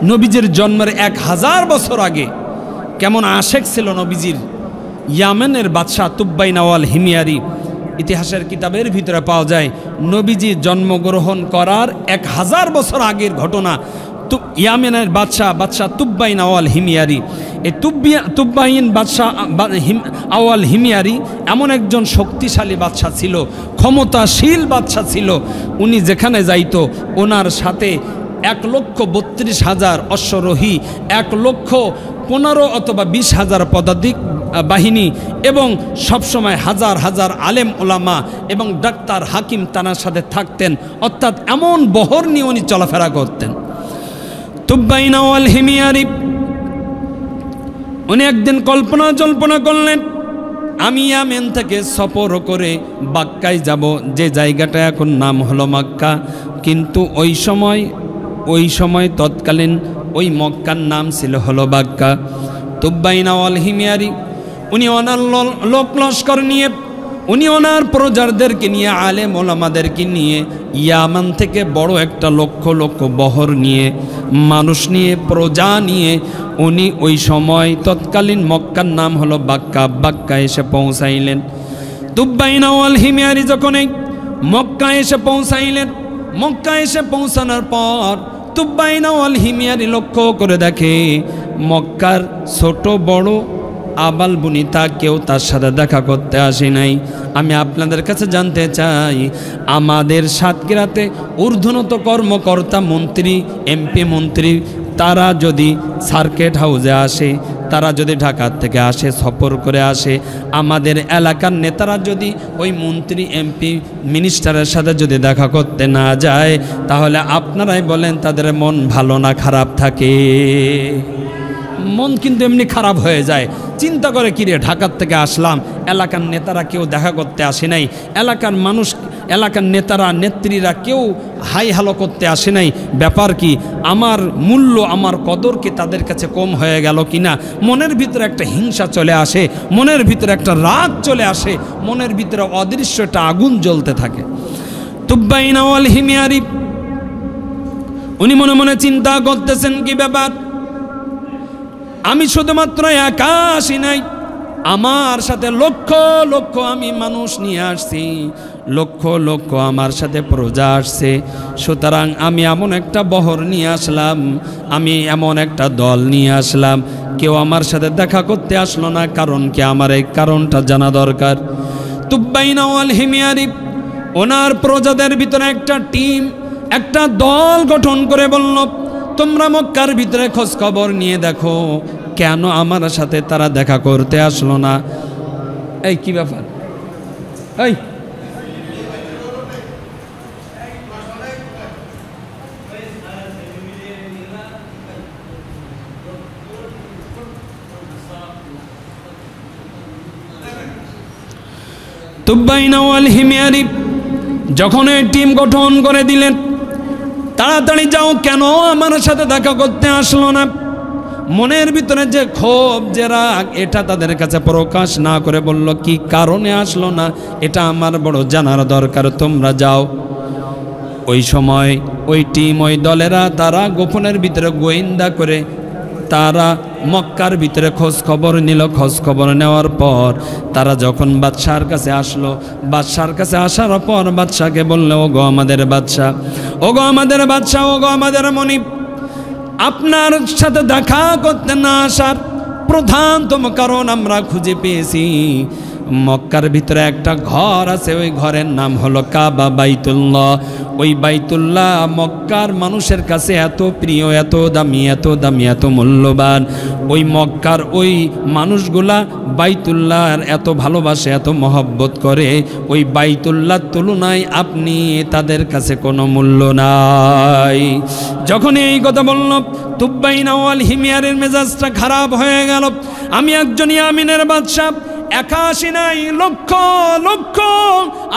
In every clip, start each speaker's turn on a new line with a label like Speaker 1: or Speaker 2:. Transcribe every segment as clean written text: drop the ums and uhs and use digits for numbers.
Speaker 1: নবীজির জন্মের 1000 বছর আগে কেমন আশেক ছিল নবীজির। ইয়ামেনের বাদশাহ তুব্বাইন আওয়াল হিমিয়ারি ইতিহাসের কিতাবের ভিতরে পাওয়া যায় নবীজি জন্মগ্রহণ করার 1000 বছর আগের ঘটনা। ইয়ামেনের বাদশাহ তুব্বাইন আওয়াল হিমিয়ারি, এই তুব্বাইন বাদশাহ আওয়াল হিমিয়ারি এমন একজন শক্তিশালী বাদশাহ ছিল, ক্ষমতাশীল বাদশাহ ছিল। উনি যেখানে যাইতো ওনার সাথে 1,32,000 অশ্বারোহী, 1,15,000 অথবা 20,000 পদাতিক বাহিনী এবং সবসময় হাজার হাজার আলেম ওলামা এবং ডাক্তার হাকিম তানার সাথে থাকতেন। অর্থাৎ এমন বহর নিয়ে উনি চলাফেরা করতেন। তুব্বাইন আওয়াল হিমিয়ারি উনি একদিন জল্পনা করলেন, আমি ইয়ামেন থেকে সফর করে বাক্কায় যাব, যে জায়গাটা এখন নাম হলো মক্কা। কিন্তু ওই সময় তৎকালীন ওই মক্কার নাম ছিল হলো বাক্কা। তুব্বাইন আওয়াল হিমিয়ারি উনি ওনার লোক লস্কর নিয়ে, উনি ওনার প্রজারদেরকে নিয়ে, আলেম ওলামাদেরকে নিয়ে ইয়ামান থেকে বড় একটা লক্ষ বহর নিয়ে, মানুষ নিয়ে, প্রজা নিয়ে উনি ওই সময় তৎকালীন মক্কার নাম হলো বাক্কা এসে পৌঁছাইলেন। তুব্বাইন আওয়াল হিমিয়ারি যখন এই মক্কা এসে পৌঁছাইলেন, মক্কা এসে পৌঁছানোর পর তুব্বাইন আওয়াল হিমিয়ারি লক্ষ্য করে দেখে মক্কার ছোট বড় আবাল বুনিতা কেউ তার সাথে দেখা করতে আসে নাই। আমি আপনাদের কাছে জানতে চাই, আমাদের সাতক্ষীরাতে ঊর্ধ্বনত কর্মকর্তা, মন্ত্রী, এমপি মন্ত্রী তারা যদি সার্কিট হাউসে আসে, তারা যদি ঢাকা থেকে আসে, সফর করে আসে, আমাদের এলাকার নেতারা যদি ওই মন্ত্রী, এমপি, মিনিস্টারের সাথে যদি দেখা করতে না যায়, তাহলে আপনারাই বলেন তাদের মন ভালো না খারাপ থাকে? মন কিন্তু এমনি খারাপ হয়ে যায়। চিন্তা করে কিরে, ঢাকার থেকে আসলাম, এলাকার নেতারা কেউ দেখা করতে আসে নাই, এলাকার মানুষ, এলাকার নেতারা, নেত্রীরা কেউ হাই হ্যালো করতে আসে নাই, ব্যাপার কি? আমার মূল্য, আমার কদর কি তাদের কাছে কম হয়ে গেল কিনা? মনের ভিতরে একটা হিংসা চলে আসে, মনের ভিতরে একটা রাগ চলে আসে, মনের ভিতরে অদৃশ্য একটা আগুন জ্বলতে থাকে। তুব্বাইন আওয়াল হিমিয়ারি উনি মনে মনে চিন্তা করতেছেন, কি ব্যাপার, আমি শুধুমাত্র একা আসি নাই, আমার সাথে লক্ষ লক্ষ আমি মানুষ নিয়ে আসছি, লক্ষ লক্ষ আমার সাথে প্রজা আসছে। সুতরাং আমি এমন একটা বহর নিয়ে আসলাম, আমি এমন একটা দল নিয়ে আসলাম, কেউ আমার সাথে দেখা করতে আসলো না। কারণ কি? আমার এই কারণটা জানা দরকার। তুব্বাইন আওয়াল হিমিয়ারি ওনার প্রজাদের ভিতরে একটা টিম, একটা দল গঠন করে বলল, তোমরা মক্কার ভিতরে খোঁজ খবর নিয়ে দেখো কেন আমার সাথে তারা দেখা করতে আসলো না। এই কি ব্যাপার? এই তুব্বাইন আওয়াল হিমিয়ারি যখন এই টিম গঠন করে দিলেন, তাড়াতাড়ি যাও, কেন আমার সাথে দেখা করতে আসলো না? মনের ভিতরে যে ক্ষোভ, যে রাগ, এটা তাদের কাছে প্রকাশ না করে বলল, কি কারণে আসলো না এটা আমার বড় জানার দরকার, তোমরা যাও। ওই সময় ওই টিম, ওই দলেরা তারা গোপনের ভিতরে গোয়েন্দা করে তারা মক্কার ভিতরে খোঁজ খবর নিল। খোঁজ খবর নেওয়ার পর তারা যখন বাদশার কাছে আসলো, বাদশার কাছে আসার পর বাদশাকে বলল, ওগো আমাদের বাদশা, ওগো আমাদের বাদশা, ওগো আমাদের মনিব, আপনার সাথে দেখা করতে না আসার প্রধানতম কারণ আমরা খুঁজে পেয়েছি। মক্কার ভিতরে একটা ঘর আছে, ওই ঘরের নাম হলো কাবা, বাইতুল্লাহ। ওই বাইতুল্লাহ মক্কার মানুষের কাছে এত প্রিয়, এত দামি, এত দামি, এত মূল্যবান। ওই মক্কার ওই মানুষগুলা বাইতুল্লাহর এত ভালোবাসে, এত মহব্বত করে, ওই বাইতুল্লাহর তুলনায় আপনি তাদের কাছে কোনো মূল্য নাই। যখন এই কথা বলল, তুব্বাইন আওয়াল হিমিয়ারের মেজাজটা খারাপ হয়ে গেল। আমি একজন ইয়ামিনের বাদশা, একা আসি নাই, লক্ষ লক্ষ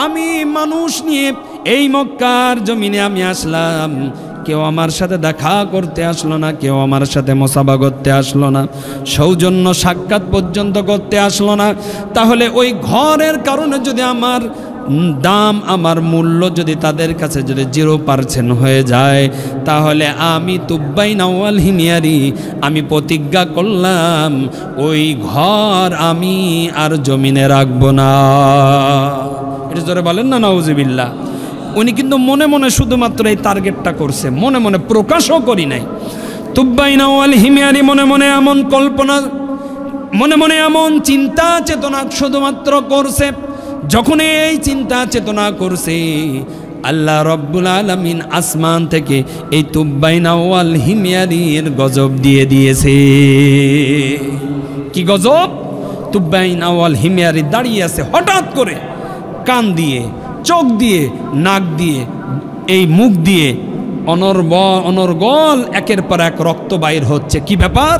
Speaker 1: আমি মানুষ নিয়ে এই মক্কার জমিনে আমি আসলাম, কেউ আমার সাথে দেখা করতে আসলো না, কেউ আমার সাথে মোসাফা করতে আসলো না, সৌজন্য সাক্ষাৎ পর্যন্ত করতে আসলো না। তাহলে ওই ঘরের কারণে যদি আমার দাম, আমার মূল্য যদি তাদের কাছে যদি 0% হয়ে যায়, তাহলে আমি তুব্বাইন আউয়াল হিমিয়ারি আমি প্রতিজ্ঞা করলাম ওই ঘর আমি আর জমিনে রাখব না। এটা জোরে বলেন না নাউজুবিল্লাহ। উনি কিন্তু মনে মনে শুধুমাত্র এই টার্গেটটা করছে, মনে মনে প্রকাশও করি নাই। তুব্বাইন আউয়াল হিমিয়ারি মনে মনে এমন কল্পনা, মনে মনে এমন চিন্তা চেতনা শুধুমাত্র করছে। যখন এই চিন্তা চেতনা করছে, আল্লাহ রব্বুল আলামিন আসমান থেকে এই তুব্বাইন আউয়াল হিমিয়ারির গজব দিয়ে দিয়েছে। কি গজব? তুব্বাইন আউয়াল হিমিয়ারি দাঁড়িয়ে আছে, হঠাৎ করে কান দিয়ে, চোখ দিয়ে, নাক দিয়ে, এই মুখ দিয়ে অনর্গল একের পর এক রক্ত বাইর হচ্ছে। কি ব্যাপার?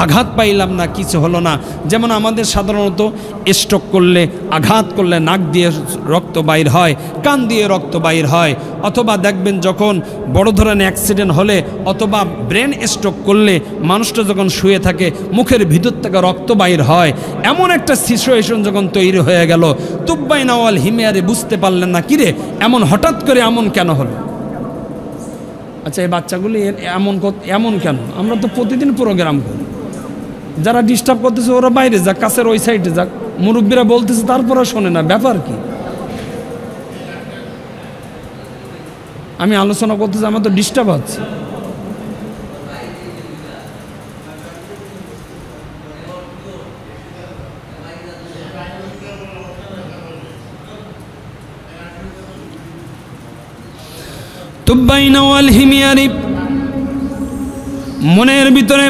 Speaker 1: আঘাত পাইলাম না, কিছু হলো না। যেমন আমাদের সাধারণত স্ট্রোক করলে, আঘাত করলে নাক দিয়ে রক্ত বাইর হয়, কান দিয়ে রক্ত বাইর হয়, অথবা দেখবেন যখন বড় ধরনের অ্যাক্সিডেন্ট হলে অথবা ব্রেন স্ট্রোক করলে মানুষটা যখন শুয়ে থাকে মুখের ভিতর থেকে রক্ত বাইর হয়। এমন একটা সিচুয়েশন যখন তৈরি হয়ে গেল, তুব্বাইন আউয়াল হিমিয়ারি বুঝতে পারলেন না, কিরে এমন হঠাৎ করে এমন কেন হলো? আচ্ছা, এই বাচ্চাগুলি এমন কেন? আমরা তো প্রতিদিন প্রোগ্রাম করি, যারা ডিস্টার্ব করতেছে ওরা বাইরে যাক, কাছের ওই সাইডে যাক। মুরব্বীরা বলতেছে তারপরে শোনে না, ব্যাপার কি? আমি আলোচনা করতেছি, আমার তো ডিস্টার্ব হচ্ছে। তুব্বাইন আউয়াল হিমিয়ারি মনের ভিতরে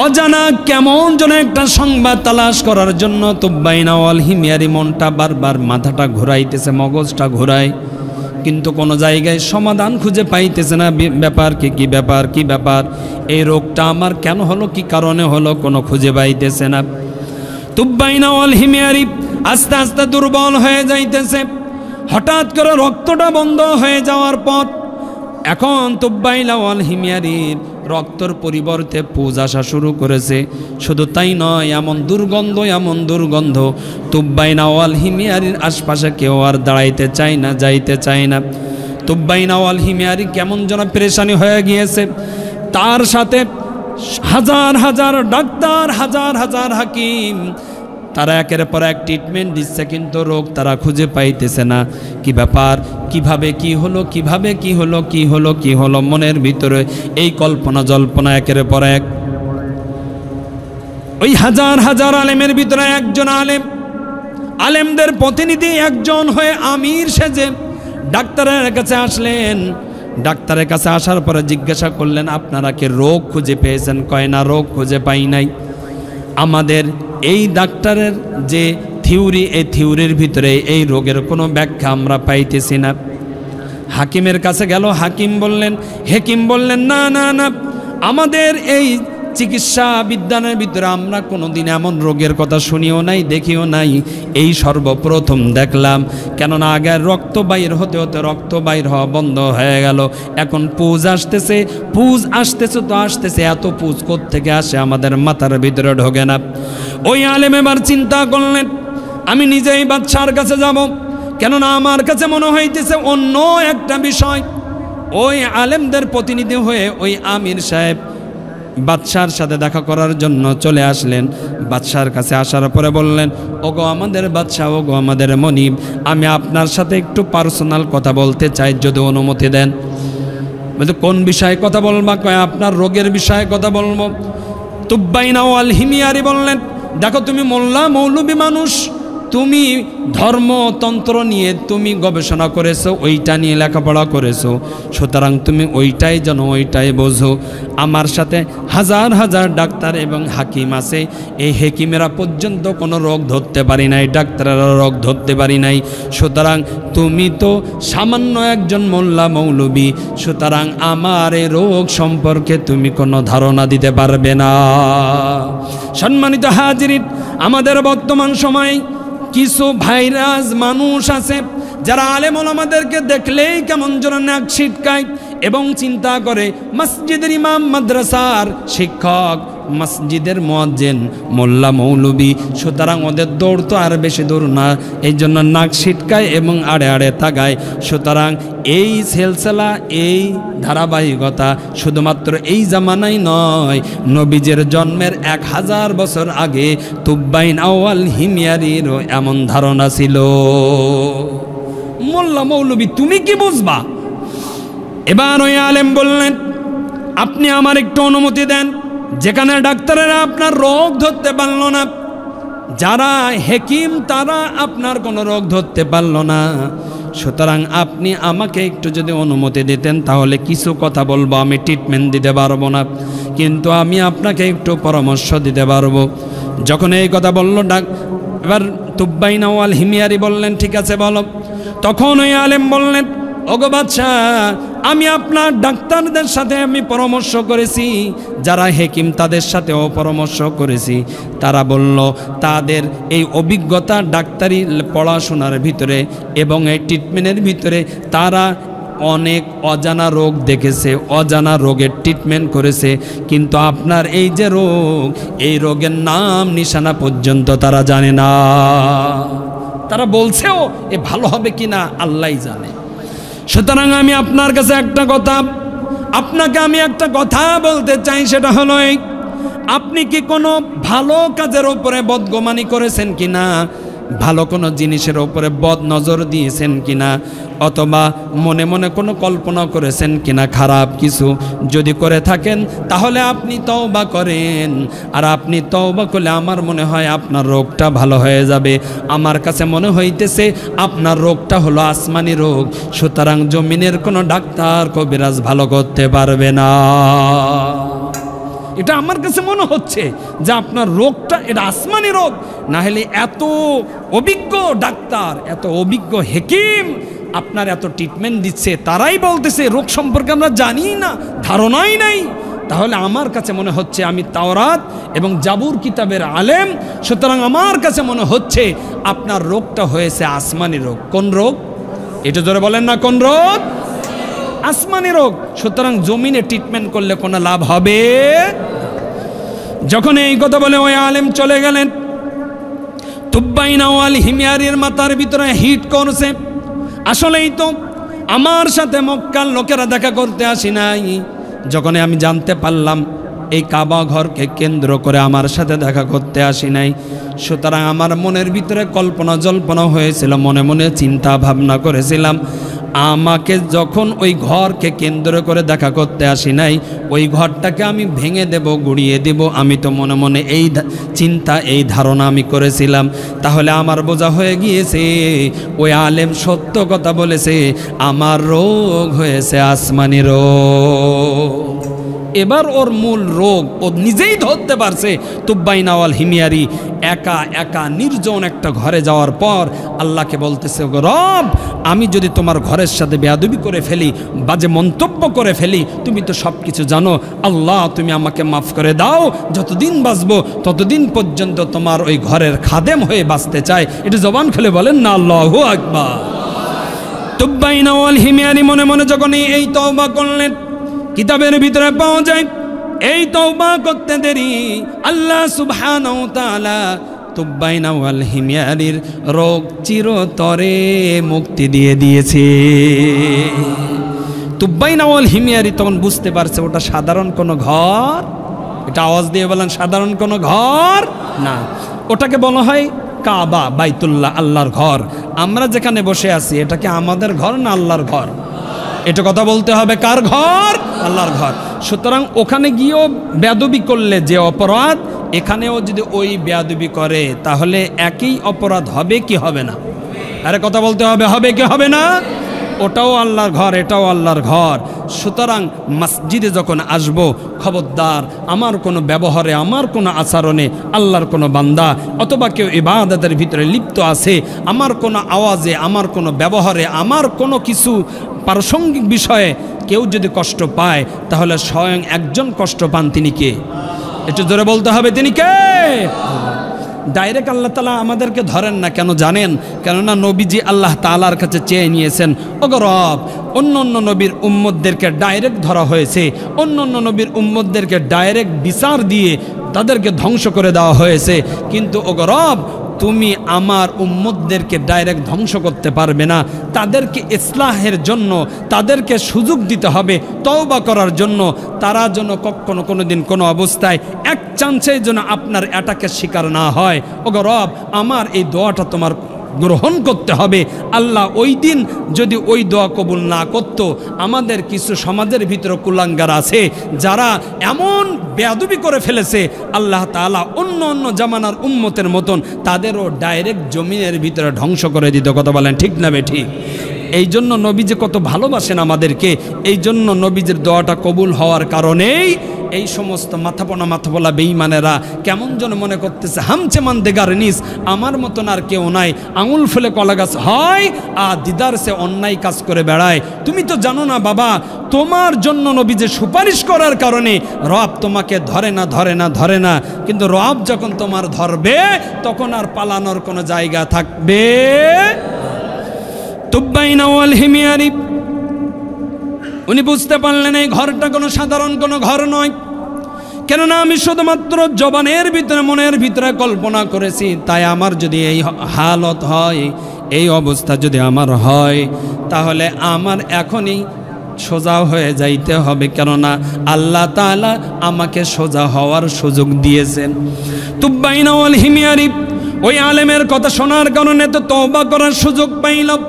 Speaker 1: অজানা কেমন যেন একটা সংবাদ তালাশ করার জন্য তুব্বাইন আউয়াল হিমিয়ারি মনটা বারবার, মাথাটা ঘুরাইতেছে, মগজটা ঘুরায়, কিন্তু কোনো জায়গায় সমাধান খুঁজে পাইতেছে না। ব্যাপার কি? কি ব্যাপার? কি ব্যাপার? এই রোগটা আমার কেন হলো? কি কারণে হলো? কোনো খুঁজে পাইতেছে না। তুব্বাইন আউয়াল হিমিয়ারি আস্তে আস্তে দুর্বল হয়ে যাইতেছে। হঠাৎ করে রক্তটা বন্ধ হয়ে যাওয়ার পর এখন তুব্বাইন আউয়াল হিমিয়ারির রক্তর পরিবর্তে পুজ আসা শুরু করেছে। শুধু তাই নয়, এমন দুর্গন্ধ তুব্বাইন আউয়াল হিমিয়ারির আশপাশে কেউ আর দাঁড়াইতে চায় না, যাইতে চায় না। তুব্বাইন আউয়াল হিমিয়ারি কেমন যেন পেরেশানি হয়ে গিয়েছে। তার সাথে হাজার হাজার ডাক্তার, হাজার হাজার হাকিম, তারা একের পর এক ট্রিটমেন্ট দিচ্ছে, কিন্তু রোগ তারা খুঁজে পাইতেছে না। কি ব্যাপার? কিভাবে কি হলো? কিভাবে কি হলো? কি হলো? কি হলো? মনের ভিতরে এই কল্পনা জল্পনা একের পর এক। ওই হাজার হাজার আলেমের ভিতরে একজন আলেম, আলেমদের প্রতিনিধি একজন হয়ে আমির সেজে ডাক্তারের কাছে আসলেন। ডাক্তারের কাছে আসার পরে জিজ্ঞাসা করলেন, আপনারা কি রোগ খুঁজে পেয়েছেন? কয় না, রোগ খুঁজে পাই নাই। আমাদের এই ডাক্তারের যে থিওরি, এই থিওরির ভিতরে এই রোগের কোনো ব্যাখ্যা আমরা পাইতেছি না। হাকিমের কাছে গেল, হাকিম বললেন না না না, আমাদের এই চিকিৎসা বিজ্ঞানের ভিতরে আমরা কোনোদিন এমন রোগের কথা শুনিও নাই, দেখিও নাই, এই সর্বপ্রথম দেখলাম। কেননা আগে রক্ত বাইর হতে হতে রক্ত বাইর হওয়া বন্ধ হয়ে গেল, এখন পুজ আসতেছে তো আসতেছে। এত পুজ কোত্থেকে আসে আমাদের মাথার ভিতরে ঢোকে না। ওই আলেম এবার চিন্তা করলেন, আমি নিজেই বাদশার কাছে যাব, কেননা আমার কাছে মনে হইতেছে অন্য একটা বিষয়। ওই আলেমদের প্রতিনিধি হয়ে ওই আমির সাহেব বাদশার সাথে দেখা করার জন্য চলে আসলেন। বাদশার কাছে আসার পরে বললেন, ওগো আমাদের বাদশাহ, ওগো আমাদের মনিব, আমি আপনার সাথে একটু পার্সোনাল কথা বলতে চাই, যদি অনুমতি দেন। বলতে, কোন বিষয়ে কথা বলবা? কয়, আপনার রোগের বিষয়ে কথা বলবো। তুব্বাইন আউয়াল হিমিয়ারি বললেন, দেখো তুমি মোল্লা মৌলবী মানুষ, তুমি ধর্মতন্ত্র নিয়ে তুমি গবেষণা করেছো, ওইটা নিয়ে লেখাপড়া করেছো, সুতরাং তুমি ওইটাই বোঝো। আমার সাথে হাজার হাজার ডাক্তার এবং হাকিম আছে, এই হাকিমেরা পর্যন্ত কোনো রোগ ধরতে পারি নাই, ডাক্তারেরা রোগ ধরতে পারি নাই। সুতরাং তুমি তো সামান্য একজন মোল্লা মৌলবী, সুতরাং আমার এই রোগ সম্পর্কে তুমি কোনো ধারণা দিতে পারবে না। সম্মানিত হাজিরিন, আমাদের বর্তমান সময়ে কিছু ভাইরাস মানুষ আছে যারা আলেম ওলামাদেরকে দেখলেই কেমন যেন নাক ছিটকায়, এবং চিন্তা করে মসজিদের ইমাম, মাদ্রাসার শিক্ষক, মসজিদের মুয়াজ্জিন, মোল্লা, মৌলবী, সুতরাং ওদের দৌড় তো আর বেশি দূর না, এই জন্য নাক ছিটকায় এবং আড়ে আড়ে তাকায়। সুতরাং এই সিলসিলা, এই ধারাবাহিকতা শুধুমাত্র এই জামানায় নয়, নবীজের জন্মের 1000 বছর আগে তুব্বাইন আউয়াল হিময়ারিরও এমন ধারণা ছিল। মোল্লা, মৌলবী, তুমি কি বুঝবা? এবার ওই আলেম বললেন, আপনি আমার একটু অনুমতি দেন, যেখানে ডাক্তারেরা আপনার রোগ ধরতে পারল না, যারা হেকিম তারা আপনার কোনো রোগ ধরতে পারল না, সুতরাং আপনি আমাকে একটু যদি অনুমতি দিতেন তাহলে কিছু কথা বলবো। আমি ট্রিটমেন্ট দিতে পারবো না, কিন্তু আমি আপনাকে একটু পরামর্শ দিতে পারবো। যখন এই কথা বলল এবার তুব্বাইন আউয়াল হিময়ারি বললেন, ঠিক আছে বলো। তখন ওই আলেম বললেন, ওগো বাদশা, আমি আপনার ডাক্তারদের সাথে আমি পরামর্শ করেছি, যারা হেকিম তাদের সাথেও পরামর্শ করেছি। তারা বলল তাদের এই অভিজ্ঞতা ডাক্তারি পড়াশোনার ভিতরে এবং এই ট্রিটমেন্টের ভিতরে তারা অনেক অজানা রোগ দেখেছে, অজানা রোগের ট্রিটমেন্ট করেছে, কিন্তু আপনার এই যে রোগ, এই রোগের নাম নিশানা পর্যন্ত তারা জানে না। তারা বলছেও এ ভালো হবে কিনা আল্লাহই জানে। সুতরাং আমি আপনার কাছে আপনাকে আমি একটা কথা বলতে চাই, সেটা হলো এই, আপনি কি কোনো ভালো কাজের উপরে বদগুমানি করেছেন কিনা, ভালো কোনো জিনিসের উপরে বদ নজর দিয়েছেন কিনা, অথবা মনে মনে কোনো কল্পনা করেছেন কিনা খারাপ কিছু? যদি করে থাকেন তাহলে আপনি তওবা করেন, আর আপনি তওবা করলে আমার মনে হয় আপনার রোগটা ভালো হয়ে যাবে। আমার কাছে মনে হইতেছে আপনার রোগটা হলো আসমানি রোগ, সুতরাং জমিনের কোনো ডাক্তার কবিরাজ ভালো করতে পারবে না। এটা আমার কাছে মনে হচ্ছে যে আপনার রোগটা এটা আসমানি রোগ, না হলে এত অভিজ্ঞ ডাক্তার, এত অভিজ্ঞ হেকিম আপনার এত ট্রিটমেন্ট দিচ্ছে, তারাই বলতেছে রোগ সম্পর্কে আমরা জানি না, ধারণাই নাই। তাহলে আমার কাছে মনে হচ্ছে আমি তাওরাত এবং জাবুর কিতাবের আলেম, সুতরাং আমার কাছে মনে হচ্ছে আপনার রোগটা হয়েছে আসমানি রোগ। কোন রোগ? এটা জোরে বলেন না, কোন রোগ? আসমানি রোগ। সুতরাং জমিনে ট্রিটমেন্ট করলে কোনো লাভ হবে? যখন এই কথা বলে ওই আলেম চলে গেলেন, তুব্বাইন আউয়াল হিময়ারির মাথার ভিতরে হিট করছে, আসলেই তো আমার সাথে মক্কার লোকেরা দেখা করতে আসি নাই। যখন আমি জানতে পারলাম এই কাবা ঘরকে কেন্দ্র করে আমার সাথে দেখা করতে আসি নাই, সুতরাং আমার মনের ভিতরে কল্পনা জল্পনা হয়েছিল, মনে মনে চিন্তা ভাবনা করেছিলাম, আমাকে যখন ওই ঘরকে কেন্দ্র করে দেখা করতে আসি নাই, ওই ঘরটাকে আমি ভেঙে দেব, গুড়িয়ে দেব। আমি তো মনে মনে এই চিন্তা, এই ধারণা আমি করেছিলাম। তাহলে আমার বোঝা হয়ে গিয়েছে ওই আলেম সত্য কথা বলেছে, আমার রোগ হয়েছে আসমানি রোগ। এবার ওর মূল রোগ ও নিজেই ধরতে পারছে। তুব্বাইন আউয়াল হিময়ারি একা একা নির্জন একটা ঘরে যাওয়ার পর আল্লাহকে বলতেছে, রব, আমি যদি তোমার ঘরের সাথে বেয়াদবি করে ফেলি, বাজে মন্তব্য করে ফেলি, তুমি তো সব কিছু জানো, আল্লাহ তুমি আমাকে মাফ করে দাও, যতদিন বাঁচবো ততদিন পর্যন্ত তোমার ওই ঘরের খাদেম হয়ে বাঁচতে চাই। এটা জবান খুলে বলেন না আল্লাহু আকবার। তুব্বাইন আউয়াল হিময়ারি মনে মনে যখন এই তওবা করলেন, কিতাবের ভিতরে পাওয়া যায় এই তওবা করতে দেরি আল্লাহ সুবহানাহু ওয়া তাআলা তুব্বাইন আউয়াল হিময়ারির রোগ চিরতরে মুক্তি দিয়ে দিয়েছে। তুব্বাইন আউয়াল হিময়ারি তখন বুঝতে পারছে ওটা সাধারণ কোনো ঘর, এটা আওয়াজ দিয়ে বলেন সাধারণ কোনো ঘর না, ওটাকে বলা হয় কাবা, বাইতুল্লাহ, আল্লাহর ঘর। আমরা যেখানে বসে আছি এটা কি আমাদের ঘর না আল্লাহর ঘর? এটা কথা বলতে হবে, কার ঘর? আল্লাহর ঘর। সুতরাং ওখানে গিয়েও বেয়াদবি করলে যে অপরাধ, এখানেও যদি ওই বেয়াদবি করে তাহলে একই অপরাধ হবে কি হবে না? আরে কথা বলতে হবে, হবে কি হবে না? ওটাও আল্লাহর ঘর, এটাও আল্লাহর ঘর। সুতরাং মসজিদে যখন আসব, খবরদার আমার কোনো ব্যবহারে, আমার কোনো আচরণে আল্লাহর কোনো বান্দা অথবা কেউ ইবাদতের ভিতরে লিপ্ত আছে, আমার কোনো আওয়াজে, আমার কোনো ব্যবহারে, আমার কোনো কিছু প্রাসঙ্গিক বিষয়ে কেউ যদি কষ্ট পায়, তাহলে স্বয়ং একজন কষ্ট পান, তিনি কে? একটু জোরে বলতে হবে, তিনি কে? ডাইরেক্ট আল্লাহ তাআলা আমাদেরকে ধরেন না কেন জানেন? কেননা নবীজি আল্লাহ তাআলার কাছে চেয়ে নিয়েছেন, ওগো রব, অন্য অন্য নবীর উম্মতদেরকে ডাইরেক্ট ধরা হয়েছে, অন্য অন্য নবীর উম্মতদেরকে ডাইরেক্ট বিচার দিয়ে তাদেরকে ধ্বংস করে দেওয়া হয়েছে, কিন্তু ওগো রব, তুমি আমার উম্মতদেরকে ডাইরেক্ট ধ্বংস করতে পারবে না, তাদেরকে ইসলাহের জন্য তাদেরকে সুযোগ দিতে হবে তওবা করার জন্য। তারা যেন কখনো কোনো দিন কোনো অবস্থায় এক চান্সের জন্য আপনার অ্যাটাকের শিকার না হয়। ওগো রব, আমার এই দোয়াটা তোমার গ্রহণ করতে হবে। আল্লাহ ওই দিন যদি ওই দোয়া কবুল না করত, আমাদের কিছু সমাজের ভিতরে কুলাঙ্গার আছে যারা এমন বেয়াদবি করে ফেলেছে, আল্লাহ তাআলা অন্য অন্য জামানার উম্মতের মতন তাদেরও ডাইরেক্ট জমিনের ভিতরে ধ্বংস করে দিত। কথা বলেন ঠিক না বেঠিক? এই জন্য নবীজি কত ভালোবাসেন আমাদেরকে, এই জন্য নবীজির দোয়াটা কবুল হওয়ার কারণেই এই সমস্ত মাথাপোলা বেঈমানেরা কেমন যেন মনে করতেছে হামচে মান দেগার নিস, আমার মতন আর কেউ নাই, আঙুল ফুলে কলা গাছ হয় আর দিদার সে অন্যায় কাজ করে বেড়ায়। তুমি তো জানো না বাবা, তোমার জন্য নবীজি সুপারিশ করার কারণে রব তোমাকে ধরে না ধরে না ধরে না, কিন্তু রব যখন তোমার ধরবে তখন আর পালানোর কোনো জায়গা থাকবে। তুব্বাইনা ওয়াল হিমিয়ারি, উনি বুঝতে পারলেন এই ঘরটা কোনো সাধারণ কোনো ঘর নয়, কেননা আমি শুধুমাত্র জবানের ভিতরে মনের ভিতরে কল্পনা করেছি, তাই আমার যদি এই হালত হয়, এই অবস্থা যদি আমার হয়, তাহলে আমার এখনই সোজা হয়ে যাইতে হবে, কেননা আল্লাহ তাআলা আমাকে সোজা হওয়ার সুযোগ দিয়েছেন। তুব্বাইনা ওয়াল হিমিয়ারি, ওই আলেমের কথা শোনার কারণে তো তওবা করার সুযোগ পাইলাম।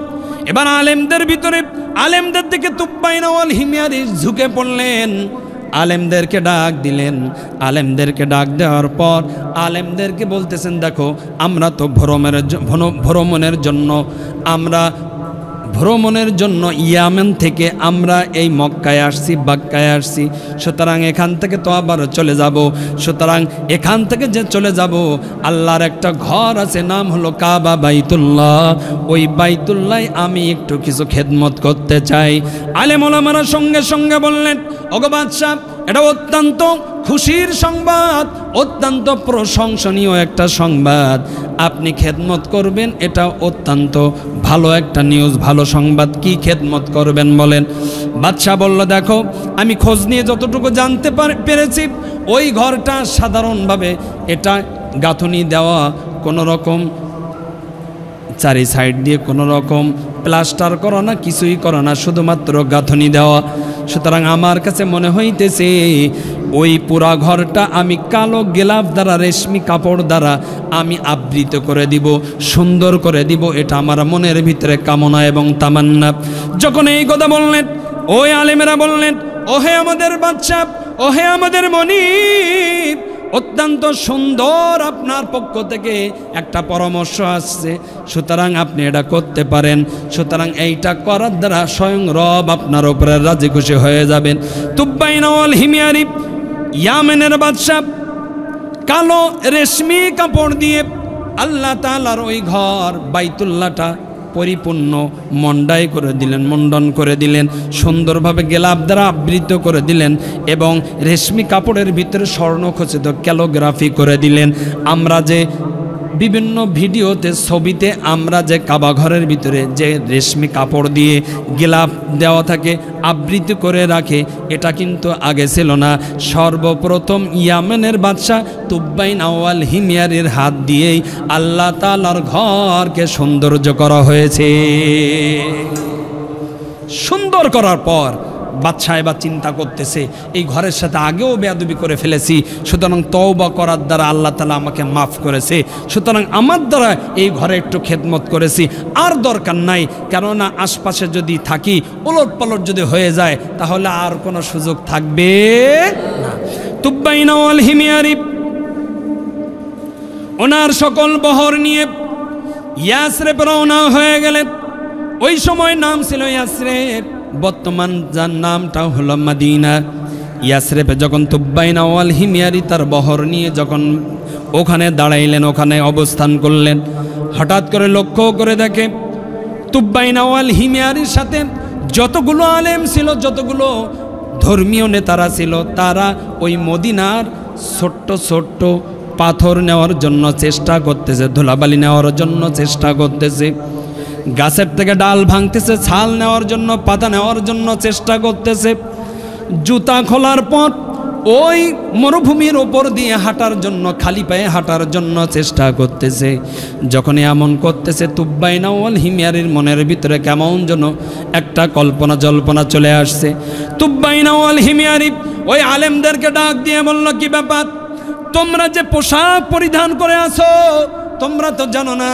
Speaker 1: এবার আলেমদের ভিতরে আলেমদের দিকে তুব্বাইনা ওয়াল হিমিয়ারি ঝুঁকে পড়লেন, আলেমদেরকে ডাক দিলেন। আলেমদেরকে ডাক দেওয়ার পর আলেমদেরকে বলতেছেন, দেখো আমরা তো ভ্রমণের জন্য ইয়ামেন থেকে আমরা এই মক্কায় আসছি, বাক্কায় আসছি, সুতরাং এখান থেকে তো আবার চলে যাব। সুতরাং এখান থেকে যে চলে যাব, আল্লাহর একটা ঘর আছে, নাম হলো কাবা বাইতুল্লাহ, ওই বাইতুল্লাহ আমি একটু কিছু খেদমত করতে চাই। আলেম ওলামারা সঙ্গে সঙ্গে বললেন, ওগো বাদশাহ, এটা অত্যন্ত খুশির সংবাদ, অত্যন্ত প্রশংসনীয় একটা সংবাদ, আপনি খেদমত করবেন, এটা অত্যন্ত ভালো একটা নিউজ, ভালো সংবাদ। কি খেদমত করবেন বলেন? বাদশাহ বলল, দেখো আমি খোঁজ নিয়ে যতটুকু জানতে পেরেছি, ওই ঘরটা সাধারণভাবে এটা গাঁথুনি দেওয়া, কোনো রকম চারি সাইড দিয়ে কোনো রকম প্লাস্টার করা না, কিছুই করা না, শুধুমাত্র গাঁথুনি দেওয়া। সুতরাং আমার কাছে মনে হইতেছে ওই পুরা ঘরটা আমি কালো গেলাফ দ্বারা, রেশমি কাপড় দ্বারা আমি আবৃত করে দিব, সুন্দর করে দিব, এটা আমার মনের ভিতরে কামনা এবং তামান্না। যখন এই কথা বললেন, ওই আলেমেরা বললেন, ওহে আমাদের বাদশা, ওহে আমাদের মনিব, অত্যন্ত সুন্দর আপনার পক্ষ থেকে একটা পরামর্শ আসছে, সুতরাং আপনি এটা করতে পারেন। সুতরাং এইটা করার দ্বারা স্বয়ং রব আপনার উপরে রাজি খুশি হয়ে যাবেন। তুব্বাইনা ওয়াল হিমিয়ারি, ইয়ামেনের বাদশা কালো রেশমি কাপড় দিয়ে আল্লাহ তাআলার ওই ঘর বাইতুল্লাহটা পরিপূর্ণ মণ্ডন করে দিলেন, সুন্দরভাবে গেলাপ দ্বারা আবৃত করে দিলেন এবং রেশমি কাপড়ের ভিতরে স্বর্ণখচিত ক্যালিগ্রাফি করে দিলেন। আমরা যে বিভিন্ন ভিডিওতে, ছবিতে আমরা যে কাবা ঘরের ভিতরে যে রেশমি কাপড় দিয়ে গেলাপ দেওয়া থাকে, আবৃত করে রাখে, এটা কিন্তু আগে ছিল না। সর্বপ্রথম ইয়ামেনের বাদশা তুব্বাইনা ওয়াল হিমিয়ারির হাত দিয়েই আল্লাহ তাআলার ঘরকে সৌন্দর্য করা হয়েছে। সুন্দর করার পর বাদশা এবার চিন্তা করতেছে, এই ঘরের সাথে আগেও বেয়াদবি করে ফেলেছি, সুতরাং তওবা করার দ্বারা আল্লাহ তাআলা আমাকে মাফ করেছে, সুতরাং আমার দ্বারা এই ঘরে একটু খেদমত করেছি, আর দরকার নাই, কেননা আশপাশে যদি থাকি, ওলট পালট যদি হয়ে যায়, তাহলে আর কোনো সুযোগ থাকবে না। তুব্বাইনা ওয়াল হিমিয়ারি ওনার সকল বহর নিয়ে ইয়াসরিব রওনা হয়ে গেলেন। ওই সময় নাম ছিল ইয়াসরিব, বর্তমান যার নামটা হলো মদিনা। ইয়াসরিবে যখন তুব্বাইনা ওয়াল হিমিয়ারি তার বহর নিয়ে যখন ওখানে দাঁড়াইলেন, ওখানে অবস্থান করলেন, হঠাৎ করে লক্ষ্য করে দেখে তুব্বাইনা ওয়াল হিমিয়ারির সাথে যতগুলো আলেম ছিল, যতগুলো ধর্মীয় নেতারা ছিল, তারা ওই মদিনার ছোট্ট ছোট্ট পাথর নেওয়ার জন্য চেষ্টা করতেছে, ধুলাবালি নেওয়ার জন্য চেষ্টা করতেছে, গাছের থেকে ডাল ভাঙতেছে, ছাল নেওয়ার জন্য, পাতা নেওয়ার জন্য চেষ্টা করতেছে। জুতা খোলার পর ওই মরুভূমির ওপর দিয়ে হাঁটার জন্য, খালি পায়ে হাঁটার জন্য চেষ্টা করতেছে। যখন এমন করতেছে, তুব্বাইনা ওয়াল হিমিয়ারির মনের ভিতরে কেমন যেন একটা কল্পনা জল্পনা চলে আসছে। তুব্বাইনা ওয়াল হিমিয়ারি ওই আলেমদেরকে ডাক দিয়ে বলল, কি ব্যাপার, তোমরা যে পোশাক পরিধান করে আছো, তোমরা তো জানো না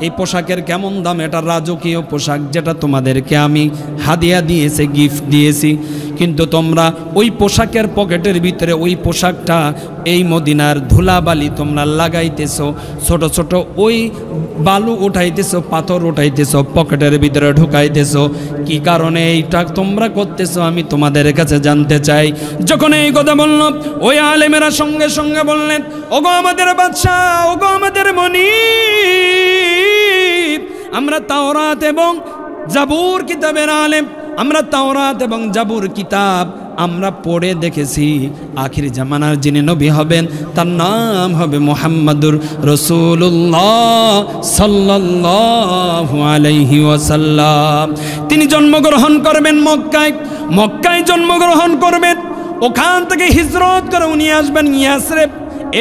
Speaker 1: এই পোশাকের কেমন দাম। এটা রাজকীয় পোশাক, যেটা তোমাদেরকে আমি হাদিয়া দিয়েছি, গিফট দিয়েছি। কিন্তু তোমরা ওই পোশাকের পকেটের ভিতরে ওই পোশাকটা, এই মদিনার ধুলাবালি তোমরা লাগাইতেছো, ছোট ছোট ওই বালু উঠাইতেছো, পাথর উঠাইতেছো, পকেটের ভিতরে ঢুকাইতেছো। কি কারণে এইটা তোমরা করতেছো আমি তোমাদের কাছে জানতে চাই। যখন এই কথা বলল, ওই আলেমেরা সঙ্গে সঙ্গে বললেন, ওগো আমাদের বাদশাহ, ওগো আমাদের মনিব, আমরা তাওরাত এবং জাবুর কিতাবের আলেম, আমরা তাওরাত এবং জাবুর কিতাব আমরা পড়ে দেখেছি। আখির জামানার যিনি নবী হবেন তার নাম হবে মুহাম্মাদুর রাসূলুল্লাহ সাল্লাল্লাহু আলাইহি ওয়াসাল্লাম। তিনি জন্মগ্রহণ করবেন মক্কায়, মক্কায় জন্মগ্রহণ করবেন, ওখান থেকে হিজরত করে উনি আসবেন ইয়াসরিব।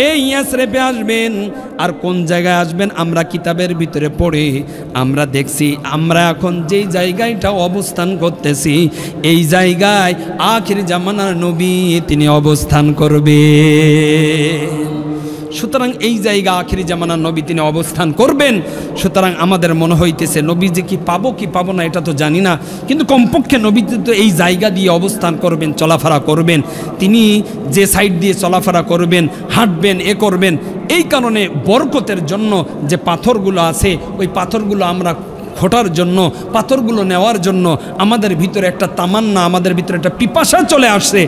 Speaker 1: এই ইয়াসরিবে আসবেন। আর কোন জায়গায় আসবেন আমরা কিতাবের ভিতরে পড়ে আমরা দেখছি, আমরা এখন যেই জায়গাটা অবস্থান করতেছি এই জায়গায় আখির জামানার নবী তিনি অবস্থান করবেন। সুতরাং এই জায়গা আখিরি জামানার নবী তিনি অবস্থান করবেন। সুতরাং আমাদের মনে হইতেছে নবীজি কি পাবো না এটা তো জানি না, কিন্তু কমপক্ষে নবীজি তো এই জায়গা দিয়ে অবস্থান করবেন, চলাফেরা করবেন। তিনি যে সাইড দিয়ে চলাফেরা করবেন, হাঁটবেন, এ করবেন, এই কারণে বরকতের জন্য যে পাথরগুলো আছে ওই পাথরগুলো আমরা খোটার জন্য, পাথরগুলো নেওয়ার জন্য আমাদের ভিতরে একটা তামান্না, আমাদের ভিতরে একটা পিপাসা চলে আসছে।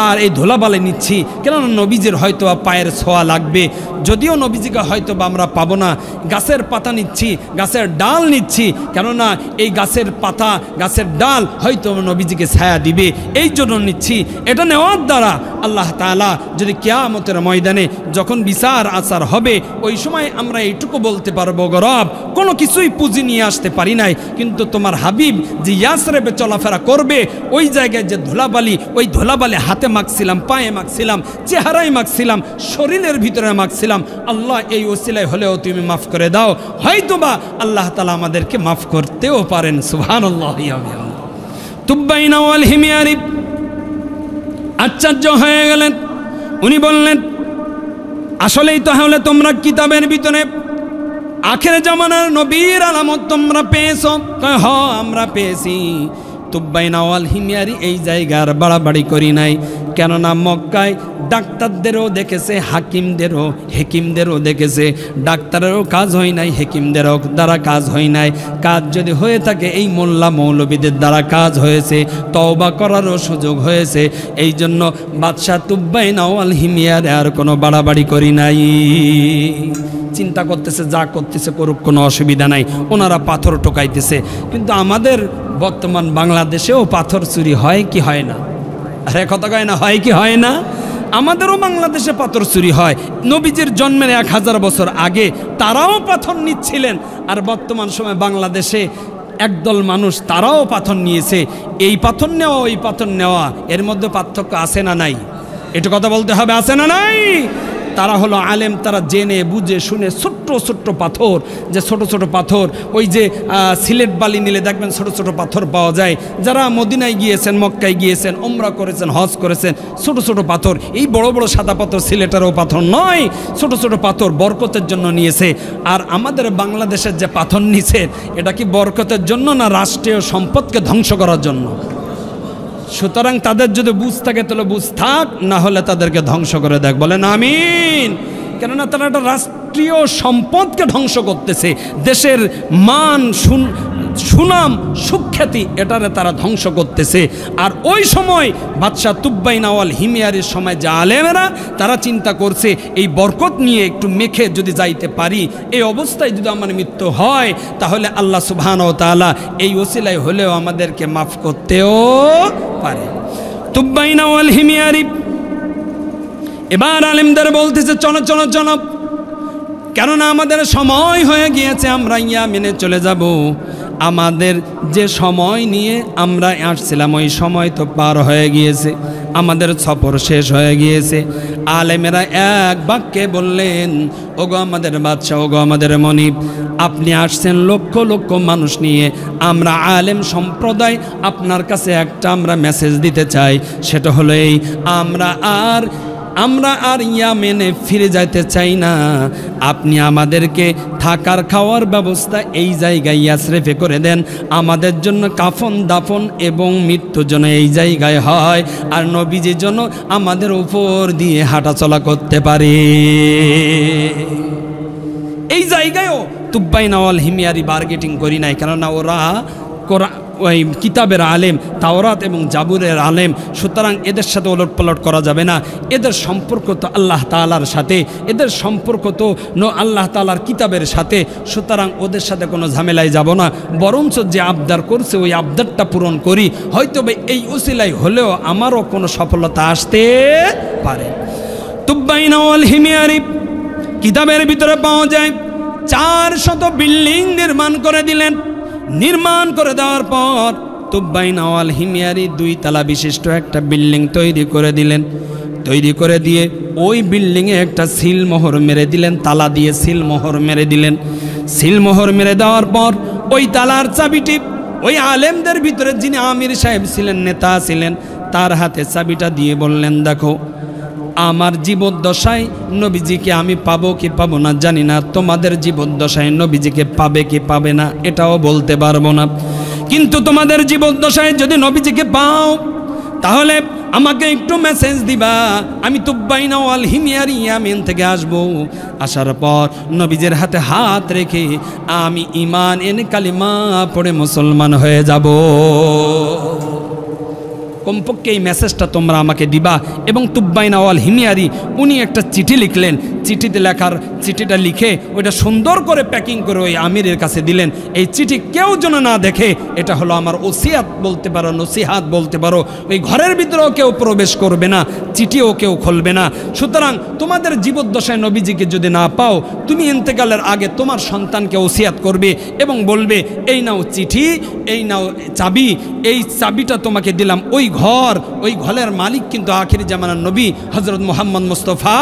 Speaker 1: আর এই ধুলাবালি নিচ্ছি কেননা নবীজির হয়তো পায়ের ছোঁয়া লাগবে, যদিও নবীজিকে হয়তো বা আমরা পাবো না। গাছের পাতা নিচ্ছি, গাছের ডাল নিচ্ছি, কেননা এই গাছের পাতা, গাছের ডাল হয়তো নবীজিকে ছায়া দিবে, এই জন্য নিচ্ছি। এটা নেওয়ার দ্বারা আল্লাহ তাআলা যদি কিয়ামতের ময়দানে যখন বিচার আচার হবে ওই সময় আমরা এইটুকু বলতে পারবো, গো রব, কোনো কিছুই পুঁজি নিয়ে আসতে পারি নাই, কিন্তু তোমার হাবিব যে ইয়াসরিবে চলাফেরা করবে ওই জায়গায় যে ধুলাবালি, ওই ধুলাবালি হাতে মাখছিলাম, পায়ে মাখছিলাম, চেহারায় মাখছিলাম, শরীরের ভিতরে মাখছিলাম। আল্লাহ এই ওসিলায় হলেও তুমি মাফ করে দাও। হয়তোবা আল্লাহ তাআলা আমাদেরকে মাফ করতেও পারেন। সুবহানাল্লাহ। তুব্বাইনা ওয়াল হিমিয়ারি আশ্চর্য হয়ে গেলেন। উনি বললেন, আসলেই তাহলে তোমরা কিতাবের ভিতরে আখির জামানার নবীর আলামত তোমরা পেয়েছো? হ, আমরা পেয়েছি। তুব্বাইনা ওয়াল হিমিয়ারি এই জায়গার বাড়াবাড়ি করি নাই, কেননা মক্কায় ডাক্তারদেরও দেখেছে, হেকিমদেরও দেখেছে। ডাক্তারেরও কাজ হয় নাই, হেকিমদেরও দ্বারা কাজ হয় নাই। কাজ যদি হয়ে থাকে এই মোল্লা মৌলবীদের দ্বারা কাজ হয়েছে, তওবা করারও সুযোগ হয়েছে। এই জন্য বাদশাহ তুব্বাইনা ওয়াল হিমিয়ারে আর কোনো বাড়াবাড়ি করি নাই। চিন্তা করতেছে যা করতেছে করুক, কোনো অসুবিধা নাই, ওনারা পাথর টোকাইতেছে। কিন্তু আমাদের বর্তমান বাংলাদেশেও পাথর চুরি হয় কি হয় না? আরে কথা কয় না, হয় কি হয় না? আমাদেরও বাংলাদেশে পাথর চুরি হয়। নবীজির জন্মের 1000 বছর আগে তারাও পাথর নিচ্ছিলেন, আর বর্তমান সময় বাংলাদেশে একদল মানুষ তারাও পাথর নিয়েছে। এই পাথর নেওয়া, ওই পাথর নেওয়া, এর মধ্যে পার্থক্য আছে না নাই? একটু কথা বলতে হবে, আছে না নাই? তারা হলো আলেম, তারা জেনে বুঝে শুনে ছোট্ট ছোট্ট পাথর, যে ছোট ছোট পাথর, ওই যে সিলেট বালি নিলে দেখবেন ছোট ছোট পাথর পাওয়া যায়। যারা মদিনায় গিয়েছেন, মক্কায় গিয়েছেন, ওমরা করেছেন, হজ করেছেন, ছোট ছোট পাথর, এই বড় বড় সাদা পাথর সিলেটেরও পাথর নয়, ছোট ছোট পাথর বরকতের জন্য নিয়েছে। আর আমাদের বাংলাদেশের যে পাথর নিছে এটা কি বরকতের জন্য না রাষ্ট্রীয় সম্পদকে ধ্বংস করার জন্য? সুতরাং তাদের যদি বুঝ থাকে তাহলে বুঝ থাক, না হলে তাদেরকে ধ্বংস করে দেখ। বলেন আমিন। কেননা তারা একটা রাষ্ট্রীয় সম্পদকে ধ্বংস করতেছে, দেশের মান, সুনাম, সুখ্যাতি এটারে তারা ধ্বংস করতেছে। আর ওই সময় বাদশাহ তুব্বাইনা ওয়াল হিমিয়ারির সময় যে আলেমেরা তারা চিন্তা করছে এই বরকত নিয়ে একটু মেখে যদি যাইতে পারি, এই অবস্থায় যদি আমার মৃত্যু হয় তাহলে আল্লাহ সুবহানাহু ওয়া তাআলা এই ওসিলায় হলেও আমাদেরকে মাফ করতেও পারে। তুব্বাইনা ওয়াল হিমিয়ারি এবার আলেমদের বলতেছে চলো চলো চলো, কেননা আমাদের সময় হয়ে গিয়েছে, আমরা ইয়ামেনে চলে যাব। আমাদের যে সময় নিয়ে আমরা আসছিলাম ওই সময় তো পার হয়ে গিয়েছে, আমাদের সফর শেষ হয়ে গিয়েছে। আলেমেরা এক বাক্যে বললেন, ওগো আমাদের বাদশা, ওগো আমাদের মনিব, আপনি আসছেন লক্ষ লক্ষ মানুষ নিয়ে, আমরা আলেম সম্প্রদায় আপনার কাছে একটা আমরা মেসেজ দিতে চাই, সেটা হলো এই, আমরা আর ইয়ামেনে ফিরে যাইতে চাই না। আপনি আমাদেরকে থাকার খাওয়ার ব্যবস্থা এই জায়গায় ইয়াসরিফে করে দেন, আমাদের জন্য কাফন দাফন এবং মৃত্যুর জন্য এই জায়গায় হয়, আর নবীজির জন্য আমাদের উপর দিয়ে হাঁটাচলা করতে পারে। এই জায়গায়ও তুব্বাইন ওয়াল হিমিয়ারি বার্গেটিং করি নাই, কেননা ওরা ওই কিতাবের আলেম, তাওরাত এবং জাবুরের আলেম, সুতরাং এদের সাথে ওলটপালট করা যাবে না। এদের সম্পর্ক তো আল্লাহ তাআলার সাথে, এদের সম্পর্ক তো আল্লাহ তাআলার কিতাবের সাথে, সুতরাং ওদের সাথে কোনো ঝামেলায় যাব না, বরঞ্চ যে আবদার করছে ওই আবদারটা পূরণ করি, হয়তো এই উসিলাই হলেও আমারও কোনো সফলতা আসতে পারে। তুব্বাইন ওয়াল হিমিয়ারি কিতাবের ভিতরে পাওয়া যায় 400 বিল্ডিং নির্মাণ করে দিলেন। নির্মাণ করে দেওয়ার পর তুব্বাইন ওয়াল হিমিয়ারি 2 তলা বিশিষ্ট একটা বিল্ডিং তৈরি করে দিলেন। তৈরি করে দিয়ে ওই বিল্ডিংয়ে একটা সিলমোহর মেরে দিলেন, তালা দিয়ে সিলমোহর মেরে দিলেন। সিলমোহর মেরে দেওয়ার পর ওই তালার চাবিটি ওই আলেমদের ভিতরে যিনি আমির সাহেব ছিলেন, নেতা ছিলেন, তার হাতে চাবিটা দিয়ে বললেন, দেখো আমার জীবদ্দশায় নবীজিকে আমি পাবো কি পাবো না জানি না, তোমাদের জীবদ্দশায় নবীজিকে পাবে কি পাবে না এটাও বলতে পারবো না, কিন্তু তোমাদের জীবদ্দশায় যদি নবীজিকে পাও তাহলে আমাকে একটু মেসেজ দিবা, আমি তুব্বাইন ওয়াল হিমিয়ারি ইয়ামেন থেকে আসবো, আসার পর নবীজির হাতে হাত রেখে আমি ঈমান এনে কালিমা পড়ে মুসলমান হয়ে যাব। কমপক্ষে এই মেসেজটা তোমরা আমাকে দিবা। এবং তুব্বাইন ওয়াল হিমিয়ারি উনি একটা চিঠি লিখলেন, চিঠিটা লিখে ওইটা সুন্দর করে প্যাকিং করে ওই আমিরের কাছে দিলেন। এই চিঠি কেউ যেন না দেখে, এটা হলো আমার ওসিয়াত বলতে পারো, নসিহাত বলতে পারো। ওই ঘরের ভিতরেও কেউ প্রবেশ করবে না, চিঠিও কেউ খুলবে না। সুতরাং তোমাদের জীবদ্দশায় নবীজিকে যদি না পাও, তুমি ইন্তেকালের আগে তোমার সন্তানকে ওসিয়াত করবে এবং বলবে, এই নাও চিঠি, এই নাও চাবি, এই চাবিটা তোমাকে দিলাম। ওই ঘরের মালিক কিন্তু আখির জামানার নবী হযরত মুহাম্মদ মুস্তাফা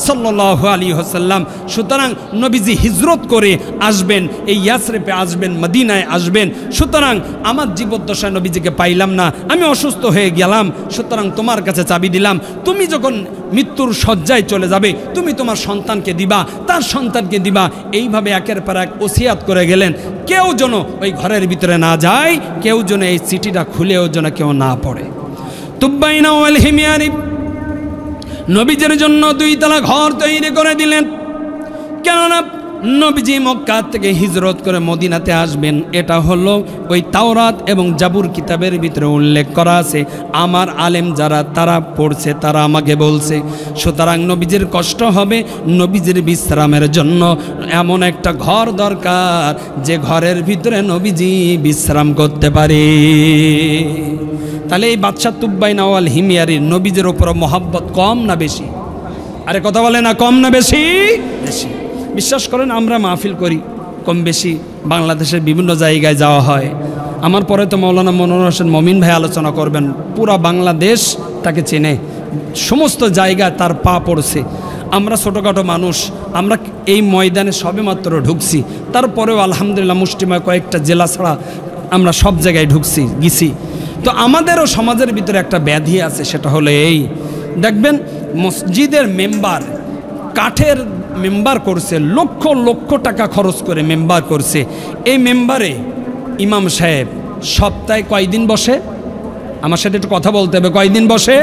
Speaker 1: সাল্লাল্লাহু আলাইহি ওয়াসাল্লাম। সুতরাং নবীজি হিজরত করে আসবেন, এই ইয়াসরিফে আসবেন, মদিনায় আসবেন। সুতরাং আমার জীবদ্দশায় নবীজিকে পাইলাম না, আমি অসুস্থ হয়ে গেলাম, সুতরাং তোমার কাছে চাবি দিলাম। তুমি যখন মৃত্যুর শয্যায় চলে যাবে, তুমি তোমার সন্তানকে দিবা, তার সন্তানকে দিবা। এইভাবে একের পর এক ওসিয়াত করে গেলেন। কেউ যেন ওই ঘরের ভিতরে না যায়, কেউ যেন এই চিঠিটা খুলেও যেন কেউ না পড়ে। তুব্বাইন ওয়াল হিমিয়ারি নবীজির জন্য 2 তলা ঘর তৈরি করে দিলেন, কেননা নবীজি মক্কা থেকে হিজরত করে মদিনাতে আসবেন। এটা হলো ওই তাওরাত এবং জাবুর কিতাবের ভিতরে উল্লেখ করা আছে। আমার আলেম যারা তারা পড়ছে, তারা আমাকে বলছে। সুতরাং নবীজির কষ্ট হবে, নবীজির বিশ্রামের জন্য এমন একটা ঘর দরকার যে ঘরের ভিতরে নবীজি বিশ্রাম করতে পারে। তাহলে এই বাদশা তুব্বাইন ওয়াল হিমিয়ারির নবীজির ওপর মহব্বত কম না বেশি? আরে কথা বলে না, কম না বেশি? বেশি। বিশ্বাস করেন, আমরা মাহফিল করি কম বেশি, বাংলাদেশের বিভিন্ন জায়গায় যাওয়া হয়। আমার পরে তো মৌলানা মনোয়ার হোসেন মমিন ভাই আলোচনা করবেন, পুরা বাংলাদেশ তাকে চেনে, সমস্ত জায়গায় তার পা পড়ছে। আমরা ছোটোখাটো মানুষ, আমরা এই ময়দানে সবেমাত্র ঢুকছি, তারপরেও আলহামদুলিল্লাহ মুষ্টিময় কয়েকটা জেলা ছাড়া আমরা সব জায়গায় গেছি। তো আমাদেরও সমাজের ভিতরে একটা ব্যাধি আছে, সেটা হলো এই, দেখবেন মসজিদের মেম্বার কাঠের মেম্বার করছে, লক্ষ লক্ষ টাকা খরচ করে মেম্বার করছে। এই মেম্বারে ইমাম সাহেব সপ্তাহে কয়দিন বসে? আমার সাথে একটু কথা বলতে হবে। কয়দিন বসে?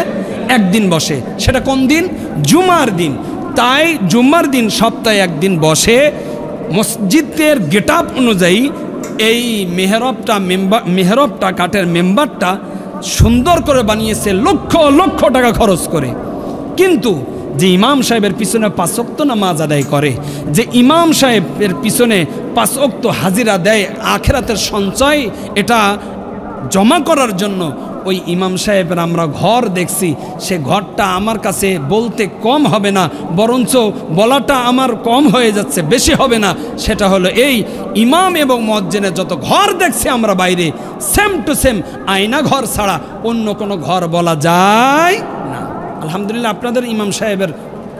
Speaker 1: একদিন বসে। সেটা কোন দিন? জুমার দিন। তাই জুমার দিন সপ্তাহে একদিন বসে। মসজিদের গেট আপ অনুযায়ী এই মেহরবটা কাঠের মেম্বারটা সুন্দর করে বানিয়েছে লক্ষ লক্ষ টাকা খরচ করে। কিন্তু যে ইমাম সাহেবের পিছনে 5 ওয়াক্ত নামাজ আদায় করে, যে ইমাম সাহেবের পিছনে 5 ওয়াক্ত হাজিরা দেয়, আখিরাতের সঞ্চয় এটা জমা করার জন্য ওই ইমাম সাহেবের আমরা ঘর দেখছি, সে ঘরটা আমার কাছে বলতে কম হবে না, বরঞ্চ বলাটা আমার কম হয়ে যাচ্ছে, বেশি হবে না। সেটা হলো এই, ইমাম এবং মুয়াজ্জিনের যত ঘর দেখছি আমরা বাইরে, সেম টু সেম আয়না ঘর ছাড়া অন্য কোনো ঘর বলা যায় না। আলহামদুলিল্লাহ আপনাদের ইমাম সাহেবের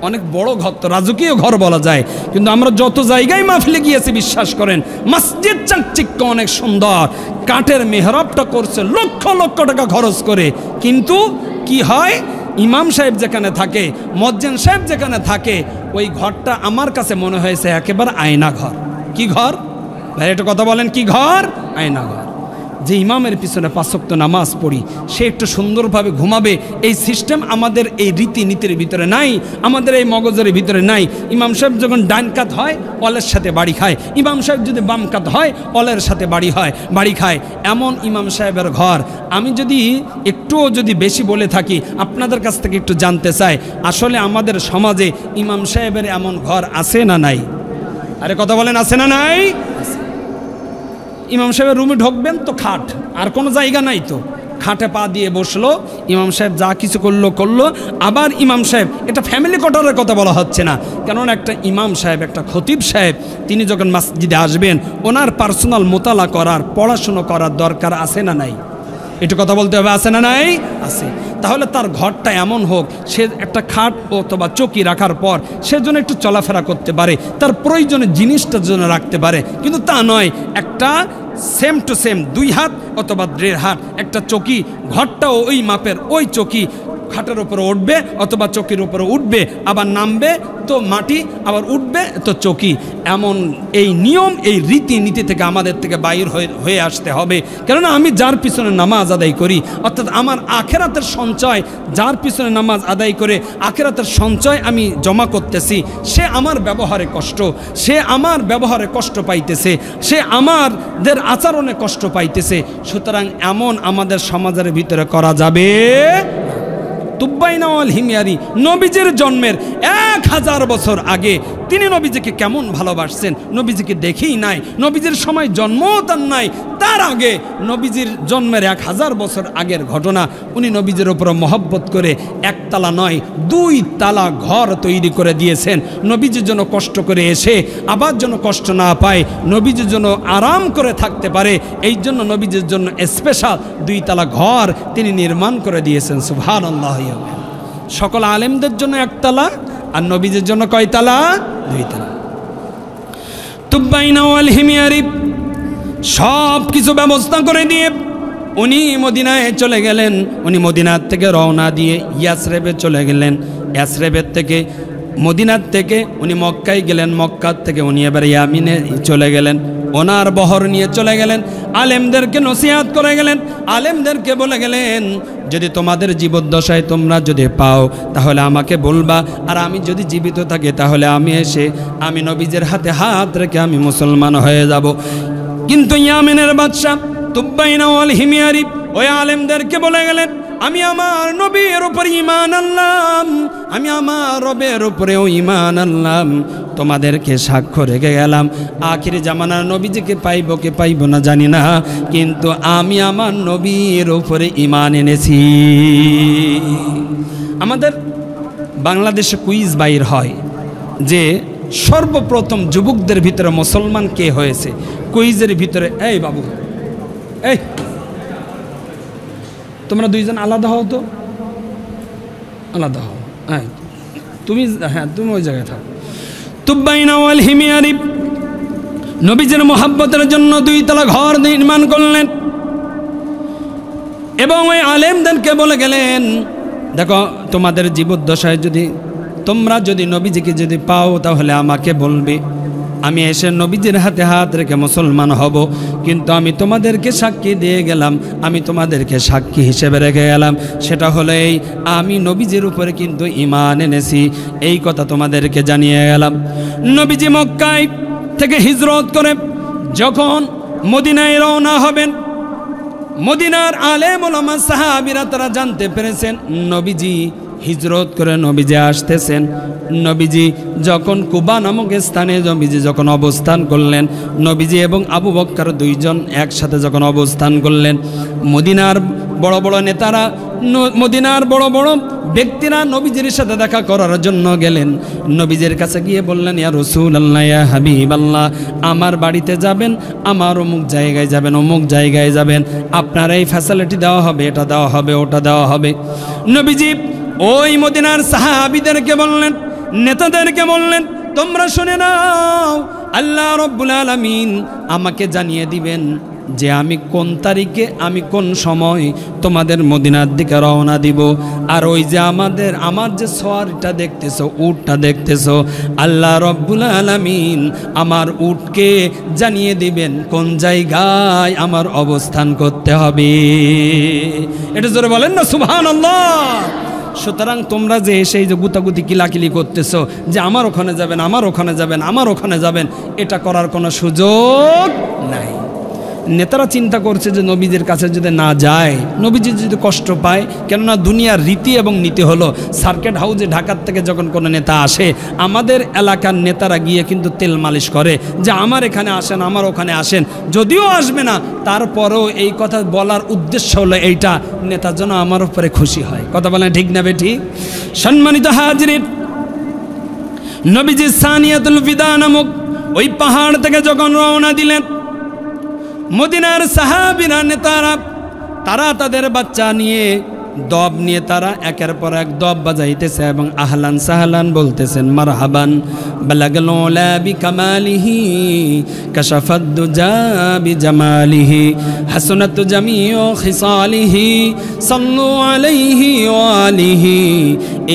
Speaker 1: অনেক বড় ঘর, তো রাজকীয় ঘর বলা যায়। কিন্তু আমরা যত জায়গায় মাহফিলে গিয়েছি বিশ্বাস করেন, মসজিদ চাকচিক্য অনেক সুন্দর, কাঠের মেহরাবটা করছে লক্ষ লক্ষ টাকা খরচ করে, কিন্তু কি হয়, ইমাম সাহেব যেখানে থাকে, মুয়াজ্জিন সাহেব যেখানে থাকে, ওই ঘরটা আমার কাছে মনে হয়েছে একেবারে আয়না ঘর। কি ঘর ভাই, একটা কথা বলেন, কি ঘর? আয়না ঘর। যে ইমামের পিছনে 5 ওয়াক্ত নামাজ পড়ি, সে একটু সুন্দরভাবে ঘুমাবে, এই সিস্টেম আমাদের এই রীতিনীতির ভিতরে নাই, আমাদের এই মগজের ভিতরে নাই। ইমাম সাহেব যখন ডান কাত হয়, অলের সাথে বাড়ি খায়, ইমাম সাহেব যদি বাম কাত হয়, অলের সাথে বাড়ি খায়। এমন ইমাম সাহেবের ঘর। আমি যদি একটুও যদি বেশি বলে থাকি, আপনাদের কাছ থেকে একটু জানতে চাই, আসলে আমাদের সমাজে ইমাম সাহেবের এমন ঘর আছে না নাই? আরে কথা বলেন, আছে না নাই? ইমাম সাহেবের রুমে ঢুকবেন তো খাট, আর কোনো জায়গা নাই, তো খাটে পা দিয়ে বসলো, ইমাম সাহেব যা কিছু করলো। আবার ইমাম সাহেব, এটা ফ্যামিলি কোয়ার্টারের কথা বলা হচ্ছে না, কেননা একটা ইমাম সাহেব, একটা খতিব সাহেব, তিনি যখন মসজিদে আসবেন, ওনার পার্সোনাল মোতালা করার, পড়াশুনো করার দরকার আছে না নাই? একটু কথা বলতে হবে, আছে না নাই? আছে। তাহলে তার ঘরটা এমন হোক, সে একটা খাট অথবা চৌকি রাখার পর সে যেন একটু চলাফেরা করতে পারে, তার প্রয়োজনীয় জিনিসটার জন্য রাখতে পারে। কিন্তু তা নয়, একটা সেম টু সেম 2 হাত অথবা 1.5 হাত একটা চৌকি, ঘরটাও ওই মাপের, ওই চৌকি খাটের উপরে উঠবে অথবা চৌকির উপরে উঠবে, আবার নামবে তো মাটি, আবার উঠবে তো চৌকি। এমন এই নিয়ম, এই রীতিনীতি থেকে আমাদের থেকে বাইর হয়ে আসতে হবে। কেননা আমি যার পিছনে নামাজ আদায় করি, অর্থাৎ আমার আখেরাতের সঞ্চয়, যার পিছনে নামাজ আদায় করে আখেরাতের সঞ্চয় আমি জমা করতেছি, সে আমার ব্যবহারে কষ্ট পাইতেছে, সে আমাদের আচরণে কষ্ট পাইতেছে। সুতরাং এমন আমাদের সমাজের ভিতরে করা যাবে। তুব্বাইনা ওয়াল হিমিয়ারি, নবীজির জন্মের 1000 বছর আগে তিনি নবীজিকে কেমন ভালোবাসছেন, নবীজিকে দেখেই নাই, নবীজির সময় জন্মও তার নাই, তার আগে নবীজির জন্মের 1000 বছর আগের ঘটনা। উনি নবীজির উপর মহব্বত করে 1 তালা নয় 2 তালা ঘর তৈরি করে দিয়েছেন, নবীজির জন্য কষ্ট করে এসে আবার যেন কষ্ট না পায়, নবীজির জন্য আরাম করে থাকতে পারে, এই জন্য নবীজির জন্য স্পেশাল 2 তালা ঘর তিনি নির্মাণ করে দিয়েছেন। সুবহানাল্লাহ। সকল আলেমদের জন্য 1 তালা, আর নবীজির জন্য কয় তালা? 2 তালা। তুব্বাইনা ওয়াল হিমিয়ারি সব কিছু ব্যবস্থা করে দিয়ে উনি মদিনায় চলে গেলেন। উনি মদিনার থেকে রওনা দিয়ে ইয়াসরেবে চলে গেলেন। ইয়াসরেবের থেকে, মদিনার থেকে উনি মক্কায় গেলেন। মক্কার থেকে উনি এবার ইয়ামিনে চলে গেলেন। ওনার বহর নিয়ে চলে গেলেন, আলেমদেরকে নসিহাত করে গেলেন, আলেমদেরকে বলে গেলেন, যদি তোমাদের জীবদ্দশায় তোমরা যদি পাও তাহলে আমাকে বলবা, আর আমি যদি জীবিত থাকি তাহলে আমি নবীজের হাতে হাত রেখে আমি মুসলমান হয়ে যাব। কিন্তু ইয়ামিনের বাদশা তুব্বাইনা ওয়াল হিমিয়ারি ওই আলেমদেরকে বলে গেলেন, আমি আমার নবীর উপর ঈমান আনলাম, আমি আমার রবের উপরেও ঈমান আনলাম, তোমাদেরকে সাক্ষ্য রেখে গেলাম, আখির জামানার নবীজিকে পাইব কি পাইব না জানি না, কিন্তু আমি আমার নবীর উপরে ঈমান এনেছি। আমাদের বাংলাদেশে কুইজ বাইর হয় যে সর্বপ্রথম যুবকদের ভিতরে মুসলমান কে হয়েছে। কুইজের ভিতরে, এই বাবু, এই তোমরা 2 জন আলাদা হও তো, আলাদা হও। হ্যাঁ তুমি ওই জায়গায় থাকো। তুব্বাইনা ওয়াল হিমিয়ারি নবীজির মোহাব্বতের জন্য 2 তলা ঘর নির্মাণ করলেন এবং ওই আলেমদেরকে বলে গেলেন, দেখো তোমাদের জীবদ্দশায় তোমরা যদি নবীজিকে যদি পাও তাহলে আমাকে বলবে, আমি এসে নবীজির হাতে হাত রেখে মুসলমান হব। কিন্তু আমি তোমাদেরকে সাক্ষী দিয়ে গেলাম, আমি তোমাদেরকে সাক্ষী হিসেবে রেখে গেলাম, সেটা হলো এই, আমি নবীজির উপরে কিন্তু ঈমান এনেছি, এই কথা তোমাদেরকে জানিয়ে গেলাম। নবীজি মক্কায় থেকে হিজরত করে যখন মদিনায় রওনা হবেন, মদিনার আলেম ওলামা সাহাবীরা তারা জানতে পেরেছেন নবীজি হিজরত করে নবীজি আসতেছেন। নবীজি যখন কুবা নামক স্থানে নবীজি যখন অবস্থান করলেন, নবীজি এবং আবু বকর 2 জন একসাথে যখন অবস্থান করলেন, মদিনার বড় বড় নেতারা, মদিনার বড় বড় ব্যক্তিরা নবীজির সাথে দেখা করার জন্য গেলেন। নবীজির কাছে গিয়ে বললেন, ইয়া রাসূলুল্লাহ, ইয়া হাবিবাল্লাহ, আমার বাড়িতে যাবেন, আমার অমুক জায়গায় যাবেন, অমুক জায়গায় যাবেন, আপনার এই ফ্যাসিলিটি দেওয়া হবে, এটা দেওয়া হবে, ওটা দেওয়া হবে। নবীজি ওই মদিনার সাহাবীদেরকে বললেন, নেতাদেরকে বললেন, তোমরা শুনে নাও, আল্লাহ রাব্বুল আলামিন আমাকে জানিয়ে দিবেন যে আমি কোন তারিখে, আমি কোন সময় তোমাদের মদিনার দিকে রওনা দিব। আর ওই যে আমার যে সওয়ারিটা দেখতেছো, উটটা দেখতেছো, আল্লাহ রাব্বুল আলামিন আমার উটকে জানিয়ে দিবেন কোন জায়গায় আমার অবস্থান করতে হবে। এটা জোরে বলেন না সুবহানাল্লাহ। সুতরাং তোমরা যে সেই যে গুতাগুতি কিলাকিলি করতেছো যে আমার ওখানে যাবেন, আমার ওখানে যাবেন, আমার ওখানে যাবেন, এটা করার কোনো সুযোগ নাই। নেতারা চিন্তা করছে যে নবীদের কাছে যদি না যায়, নবীজি যদি কষ্ট পায়, কেননা দুনিয়ার রীতি এবং নীতি হলো সার্কিট হাউসে ঢাকার থেকে যখন কোনো নেতা আসে, আমাদের এলাকার নেতারা গিয়ে কিন্তু তেল মালিশ করে যে আমার এখানে আসেন, আমার ওখানে আসেন। যদিও আসবে না, তারপরেও এই কথা বলার উদ্দেশ্য হলো এইটা, নেতার জন্য আমার উপরে খুশি হয়। কথা বলেন ঠিক না বেঠিক? সম্মানিত হাজিরিন, নবীজি সানিয়াতুল বিদা নামক ওই পাহাড় থেকে যখন রওনা দিলেন, মদিনার সাহাবীরা নেতারা তারা তাদের বাচ্চা নিয়ে, দব নিয়ে তারা একের পর এক দব বাজাইতেছে এবং আহলান সাহলান বলতেছেন, মারহাবান বালাগাল উলা বিকামালিহি কাশাফাদ দুজা বিজামালিহি হাসনাত জামিউ খিসালিহি সাল্লু আলাইহি ওয়া আলিহি।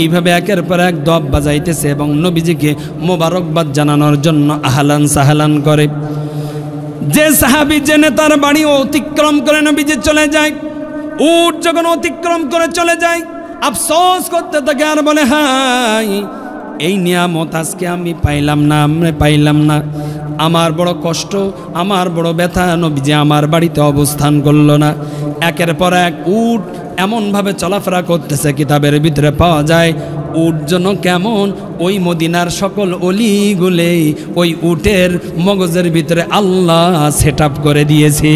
Speaker 1: এইভাবে একের পর এক দব বাজাইতেছে এবং নবীজিকে মোবারকবাদ জানানোর জন্য আহলান সাহলান করে। যে সাহাবী যে নেতার বাড়ি অতিক্রম করে নবীজি চলে যায়, উট যখন অতিক্রম করে চলে যায়, আফসোস করতে থাকে আর বলে, হাই এই নিয়ামত আজকে আমি পাইলাম না, আমরা পাইলাম না, আমার বড় কষ্ট, আমার বড় ব্যথা, নবীজি আমার বাড়িতে অবস্থান করলো না। একের পর এক উট এমনভাবে চলাফেরা করতেছে, কিতাবের ভিতরে পাওয়া যায় উট যেন কেমন ওই মদিনার সকল অলিগুলে ওই উটের মগজের ভিতরে আল্লাহ সেট আপ করে দিয়েছে।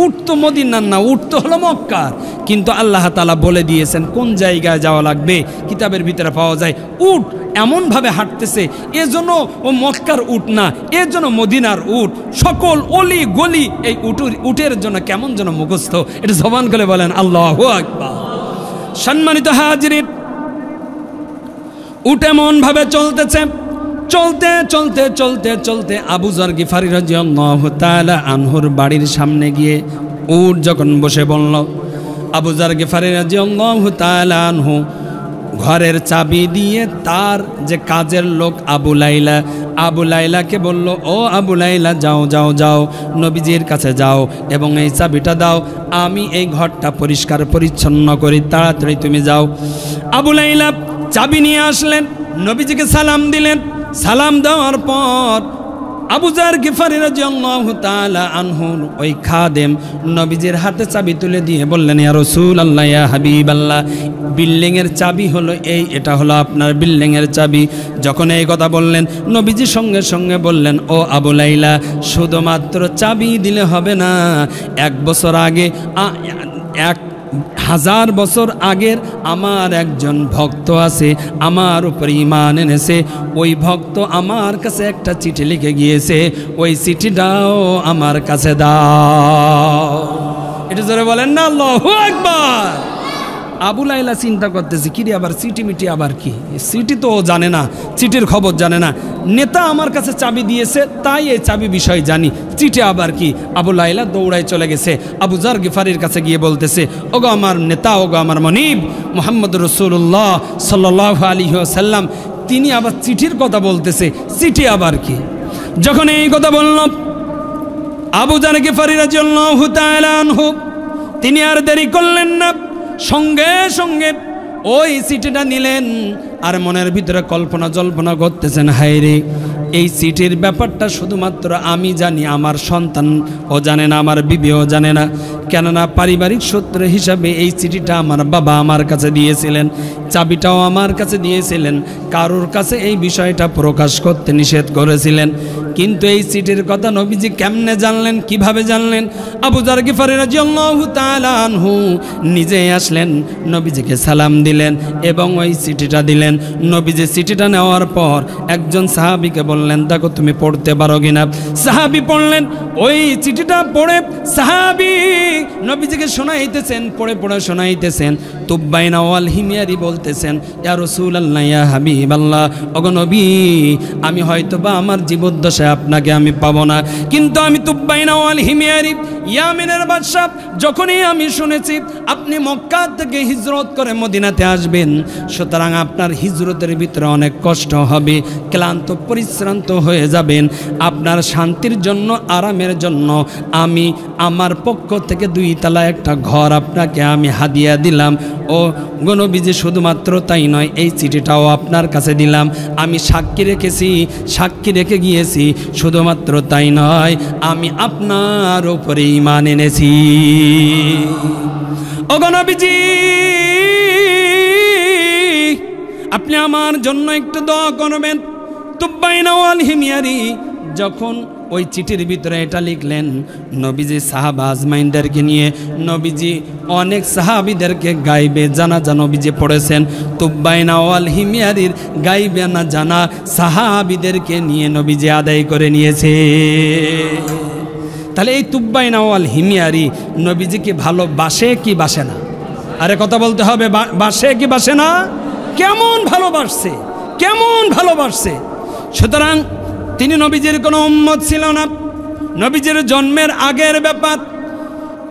Speaker 1: উট তো মদিনার না, উট তো হলো মক্কার, কিন্তু আল্লাহ তাআলা বলে দিয়েছেন কোন জায়গায় যাওয়া লাগবে। কিতাবের ভিতরে পাওয়া যায় উট এমনভাবে হাঁটতেছে, এজন্য ও মক্কার উট না, এর জন্য মদিনার উট। সকল অলি গলি এই উটের জন্য কেমন যেন মুখস্থ। এটা জবান করে বলেন আল্লাহু আকবার। সম্মানিত হাজিরিন, উট এমন ভাবে চলতেছে, চলতে চলতে চলতে চলতে আবু যর গিফারী রাদিয়াল্লাহু তাআলা আনহুর বাড়ির সামনে গিয়ে উট যখন বসে বলল, আবু যর গিফারী রাদিয়াল্লাহু তাআলা আনহু ঘরের চাবি দিয়ে তার যে কাজের লোক আবু লাইলাকে বলল, ও আবু লাইলা, যাও যাও যাও, নবীজির কাছে যাও এবং এই চাবিটা দাও, আমি এই ঘরটা পরিষ্কার পরিচ্ছন্ন করি, তাড়াতাড়ি তুমি যাও। আবু লাইলা চাবি নিয়ে আসলেন, নবীজিকে সালাম দিলেন। সালাম দেওয়ার পর আবু যর গিফারী রাদিয়াল্লাহু তাআলা আনহুর ওই খাদেম নবীজির হাতে চাবি তুলে দিয়ে বললেন, ইয়া রাসূলুল্লাহ, ইয়া হাবিবাল্লাহ, বিল্ডিংয়ের চাবি হলো এই, এটা হলো আপনার বিল্ডিংয়ের চাবি। যখন এই কথা বললেন, নবীজি সঙ্গে সঙ্গে বললেন, ও আবু লাইলা, শুধুমাত্র চাবি দিলে হবে না, 1 বছর আগে 1000 বছর আগের আমার একজন ভক্ত আছে, আমার উপর ঈমান এনেছে, ওই ভক্ত আমার কাছে একটা চিঠি লিখে গিয়েছে, ওই চিঠিটাও আমার কাছে দাও। এটা জোরে বলেন না আল্লাহু আকবার। আবু লাইলা চিন্তা করতেছে, কি রে আবার চিঠি মিটি আবার কি? চিঠি তো ও জানে না, চিঠির খবর জানে না। নেতা আমার কাছে চাবি দিয়েছে, তাই এই চাবি বিষয় জানি, চিঠি আবার কি? আবু লাইলা দৌড়ায় চলে গেছে, আবু যর গিফারীর কাছে গিয়ে বলতেছে, ওগো আমার নেতা, ওগো আমার মনিব মুহাম্মদ রাসূলুল্লাহ সাল্লাল্লাহু আলাইহি ওয়াসাল্লাম, তিনি আবার চিঠির কথা বলতেছে, চিঠি আবার কি? যখন এই কথা বলল আবু যর গিফারী রাদিয়াল্লাহু তাআলা আনহু, তিনি আর দেরি করলেন না, সঙ্গে সঙ্গে ওই চিঠিটা নিলেন। আর মনের ভিতরে কল্পনা জল্পনা করতেছেন, হায় রে, এই চিঠির ব্যাপারটা শুধুমাত্র আমি জানি, আমার সন্তান ও জানে না, আমার বিবিও জানে না, কেননা পারিবারিক সূত্র হিসাবে এই চিঠিটা আমার বাবা আমার কাছে দিয়েছিলেন, চাবিটাও আমার কাছে দিয়েছিলেন, কারোর কাছে এই বিষয়টা প্রকাশ করতে নিষেধ করেছিলেন। কিন্তু এই চিঠির কথা নবীজি কেমনে জানলেন, কিভাবে জানলেন? আবু যার গিফারী রাদিয়াল্লাহু তাআলা আনহু নিজে আসলেন, নবীজিকে সালাম দিলেন এবং ওই চিঠিটা দিলেন। নবীজি চিঠিটা নেওয়ার পর একজন সাহাবীকে বললেন, দেখো তুমি পড়তে পারো কিনা। সাহাবী পড়লেন, ওই চিঠিটা পড়ে সাহাবী নবীজিকে শোনাইতেছেন, পড়ে পড়ে শোনাইতেছেন। তুব্বাইনা ওয়াল হিমিয়ারি বলতেছেন, ইয়া রাসূলুল্লাহ, ইয়া হাবিবাল্লাহ, ওগো নবী, আমি হয়তোবা আমার জীবদ্দশায় আপনাকে আমি পাবো না, কিন্তু আমি তুব্বাইনা ওয়াল হিমিয়ারি ইয়ামিনের বাদশা, যখনই আমি শুনেছি আপনি মক্কা থেকে হিজরত করে মদিনাতে আসবেন, সুতরাং আপনার হিজরতের ভিতরে অনেক কষ্ট হবে, ক্লান্ত পরিশ্রান্ত হয়ে যাবেন। আপনার শান্তির জন্য, আরামের জন্য আমি আমার পক্ষ থেকে 2 তলা একটা ঘর আপনাকে আমি হাদিয়া দিলাম। ও নবীজি, শুধুমাত্র তাই নয়, এই চিঠিটাও আপনার কাছে দিলাম। আমি সাক্ষী রেখেছি, সাক্ষী রেখে গিয়েছি। শুধুমাত্র তাই নয়, আমি আপনার উপরে ঈমান এনেছি। ও নবীজি, আপনি আমার জন্য একটু দোয়া করবেন। তুব্বাইনা ওয়াল হিমিয়ারি যখন ওই চিঠির ভিতরে এটা লিখলেন, নবীজি সাহাবা আজমাইনদেরকে নিয়ে, নবীজি অনেক সাহাবীদেরকে গাইবে জানাজা নবীজি পড়েছেন। তুব্বাইনা ওয়াল হিমিয়ারির গাইবে না জানা সাহাবীদেরকে নিয়ে নবীজি আদায় করে নিয়েছে। তাহলে এই তুব্বাইনা ওয়াল হিমিয়ারি নবীজিকে ভালোবাসে কি বাসে না? আরে কথা বলতে হবে, বাসে কি বাসে না? কেমন ভালোবাসছে, কেমন ভালোবাসছে! সুতরাং তিনি নবীজির কোনো উম্মত ছিল না, নবীজির জন্মের আগের ব্যাপার,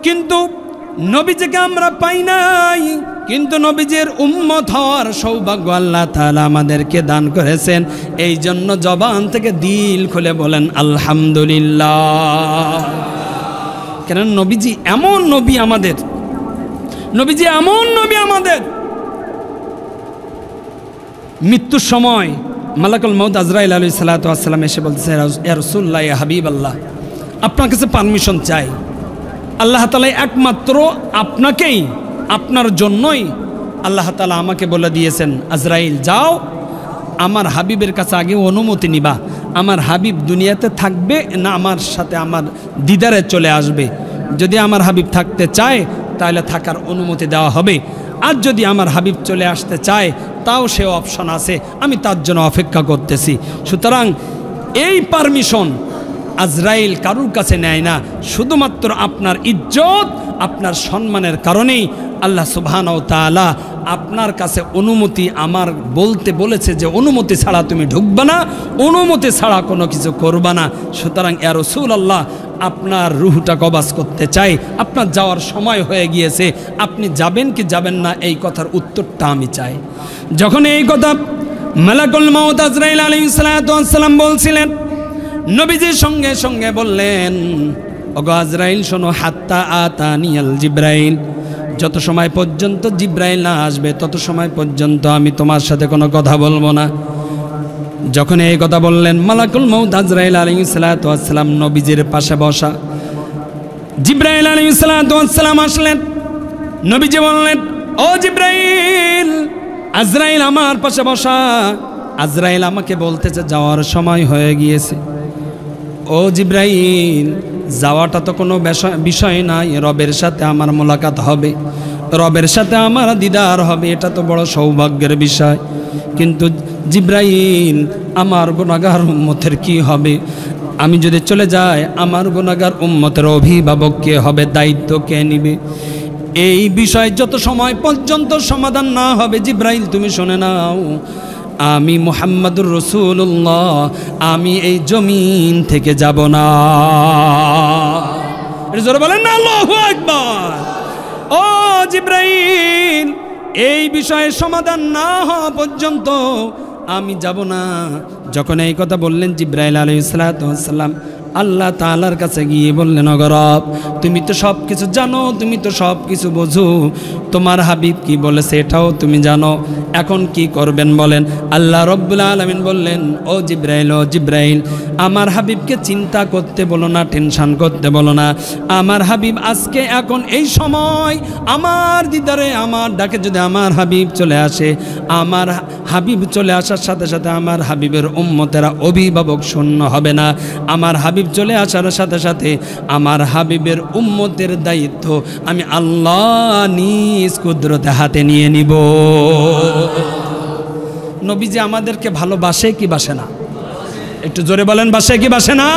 Speaker 1: কিন্তু নবীজিকে আমরা পাই নাই, কিন্তু নবীজির উম্মত হওয়ার সৌভাগ্য আল্লাহ তাআলা আমাদেরকে দান করেছেন। এই জন্য জবান থেকে দিল খুলে বলেন আলহামদুলিল্লাহ। কেন নবীজি এমন নবী আমাদের, নবীজি এমন নবী আমাদের। মৃত্যুর সময় মালাকুল মউত আজরাইল আলাইহিস সালাতু ওয়াস সালাম এসে বলতেছে, ইয়া রাসূলুল্লাহ, ইয়া হাবিবাল্লাহ, আপনার কাছে পারমিশন চাই। আল্লাহ তাআলা একমাত্র আপনাকেই, আপনার জন্যই আল্লাহ তাআলা আমাকে বলে দিয়েছেন, আজরাইল যাও, আমার হাবিবের কাছে আগে অনুমতি নিবা। আমার হাবিব দুনিয়াতে থাকবে না আমার সাথে আমার দিদারে চলে আসবে। যদি আমার হাবিব থাকতে চায় তাহলে থাকার অনুমতি দেওয়া হবে, আর যদি আমার হাবিব চলে আসতে চায় তাও সে অপশন আছে, আমি তার জন্য অপেক্ষা করতেছি। সুতরাং এই পারমিশন আজরাইল কারুর কাছে নেয় না, শুধুমাত্র আপনার ইজ্জত, আপনার সম্মানের কারণেই আল্লাহ সুবহানাহু ওয়া তাআলা আপনার কাছে অনুমতি আমার বলতে বলেছে যে অনুমতি ছাড়া তুমি ঢুকবা না, অনুমতি ছাড়া কোনো কিছু করবা না। সুতরাং ইয়া রাসূলুল্লাহ, আপনার রুহটা কবজ করতে চাই, আপনার যাওয়ার সময় হয়ে গিয়েছে, আপনি যাবেন কি যাবেন না এই কথার উত্তরটা আমি চাই। যখন এই কথা মালাকুল মউত আজরাইল আলাইহিস সালাতু ওয়াস সালাম বলছিলেন, নবীজির সঙ্গে সঙ্গে বললেন, ওগো আজরাইল শোনো, হাত্তা আতানিয়াল জিব্রাইল, যত সময় পর্যন্ত জিব্রাইল না আসবে তত সময় পর্যন্ত আমি তোমার সাথে কোনো কথা বলবো না। যখন এই কথা বললেন, মালাকুল মউত আজরাইল আলাইহিস সালাতু ওয়াস সালাম নবীজির পাশে বসা। জিব্রাইল আলাইহিস সালাতু ওয়াস সালাম আসলেন, নবীজি বললেন, ও জিব্রাইল, আজরাইল আমার পাশে বসা। আজরাইল আমাকে বলতেছে যাওয়ার সময় হয়ে গিয়েছে। ও জিব্রাইল, যাওয়াটা তো কোনো বিষয় নাই, রবের সাথে আমার মোলাকাত হবে, রবের সাথে আমার দিদার হবে, এটা তো বড় সৌভাগ্যের বিষয়। কিন্তু জিব্রাইল, আমার গুনাহগার উম্মতের কি হবে? আমি যদি চলে যাই আমার গুনাহগার উম্মতের অভিভাবক কে হবে, দায়িত্ব কে নিবে? এই বিষয় যত সময় পর্যন্ত সমাধান না হবে, জিব্রাইল তুমি শুনে নাও, আমি মুহাম্মাদুর রাসূলুল্লাহ, আমি এই জমিন থেকে যাব না। জোরে বলেন না আল্লাহু আকবার। ও জিব্রাইল, এই বিষয়ের সমাধান না হওয়া পর্যন্ত আমি যাব না। যখন এই কথা বললেন জিব্রাইল আলাইহিস সালাতু ওয়াস সালাম আল্লাহ তাআলার কাছে গিয়ে বললেন, ওগো রব, তুমি তো সব কিছু জানো, তুমি তো সব কিছু বোঝো, তোমার হাবিব কি বলেছে এটাও তুমি জানো, এখন কি করবেন বলেন? আল্লাহ রব্বুল আলামিন বললেন, ও জিব্রাইল, ও জিব্রাইল, আমার হাবিবকে চিন্তা করতে বলো না, টেনশন করতে বলো না। আমার হাবিব আজকে এখন এই সময় আমার দিদারে আমার ডাকে যদি আমার হাবিব চলে আসে, আমার হাবিব চলে আসার সাথে সাথে আমার হাবিবের উম্মতেরা অভিভাবক শূন্য হবে না। আমার হাবিব চলে আসার সাথে সাথে আমার হাবিবের উম্মতের দায়িত্ব আমি আল্লাহ নিজ কুদরতে হাতে নিয়ে নিব। নবীজি আমাদেরকে ভালোবাসে কি বাসে না? একটু জোরে বলেন, বাসে কি বাসে না?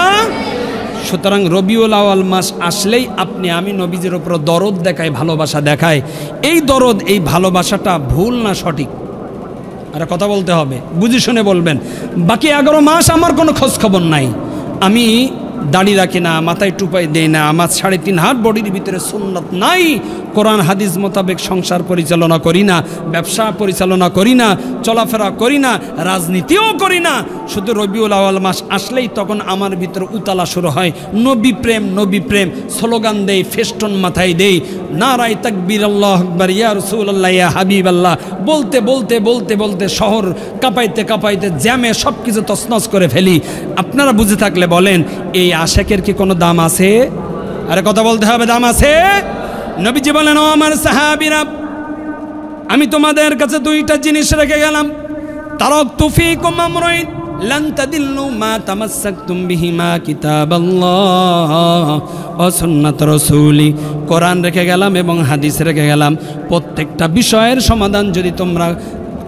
Speaker 1: সুতরাং রবিউল আউয়াল মাস আসলেই আপনি আমি নবীজির উপর দরদ দেখাই, ভালোবাসা দেখায়। এই দরদ, এই ভালোবাসাটা ভুল না সঠিক? আর কথা বলতে হবে, বুঝে শুনে বলবেন। বাকি 11 মাস আমার কোনো খোঁজ খবর নাই, আমি দাড়ি রাখি না, মাথায় টুপাই দেই না, আমার 3.5 হাত বডির ভিতরে সুন্নাত নাই, কোরআন হাদিস মোতাবেক সংসার পরিচালনা করি না, ব্যবসা পরিচালনা করি না, চলাফেরা করি না, রাজনীতিও করি না। শুধু রবিউল আউয়াল মাস আসলেই তখন আমার ভিতরে উতালা শুরু হয়, নবী প্রেম, নবী প্রেম স্লোগান দেই, ফেস্টন মাথায় দেই, নারায়ে তাকবীর, আল্লাহু আকবার, ইয়া রাসূলুল্লাহ, ইয়া হাবিবাল্লাহ বলতে বলতে বলতে বলতে শহর কাঁপাইতে কাঁপাইতে জ্যামে সব কিছু তছনছ করে ফেলি। আপনারা বুঝে থাকলে বলেন, এই আশেকের কি কোনো দাম আছে? আরে কথা বলতে হবে, দাম আছে? নবীজি বলেন, ও আমার সাহাবীরা, আমি তোমাদের কাছে 2টা জিনিস রেখে গেলাম। তারাকতু ফীকুম আমরাইন লান তাদিল্লু মা তামাসসাকতুম বিহিমা, কিতাবাল্লাহ ওয়া সুন্নাত রাসূলি। কোরআন রেখে গেলাম এবং হাদিস রেখে গেলাম। প্রত্যেকটা বিষয়ের সমাধান যদি তোমরা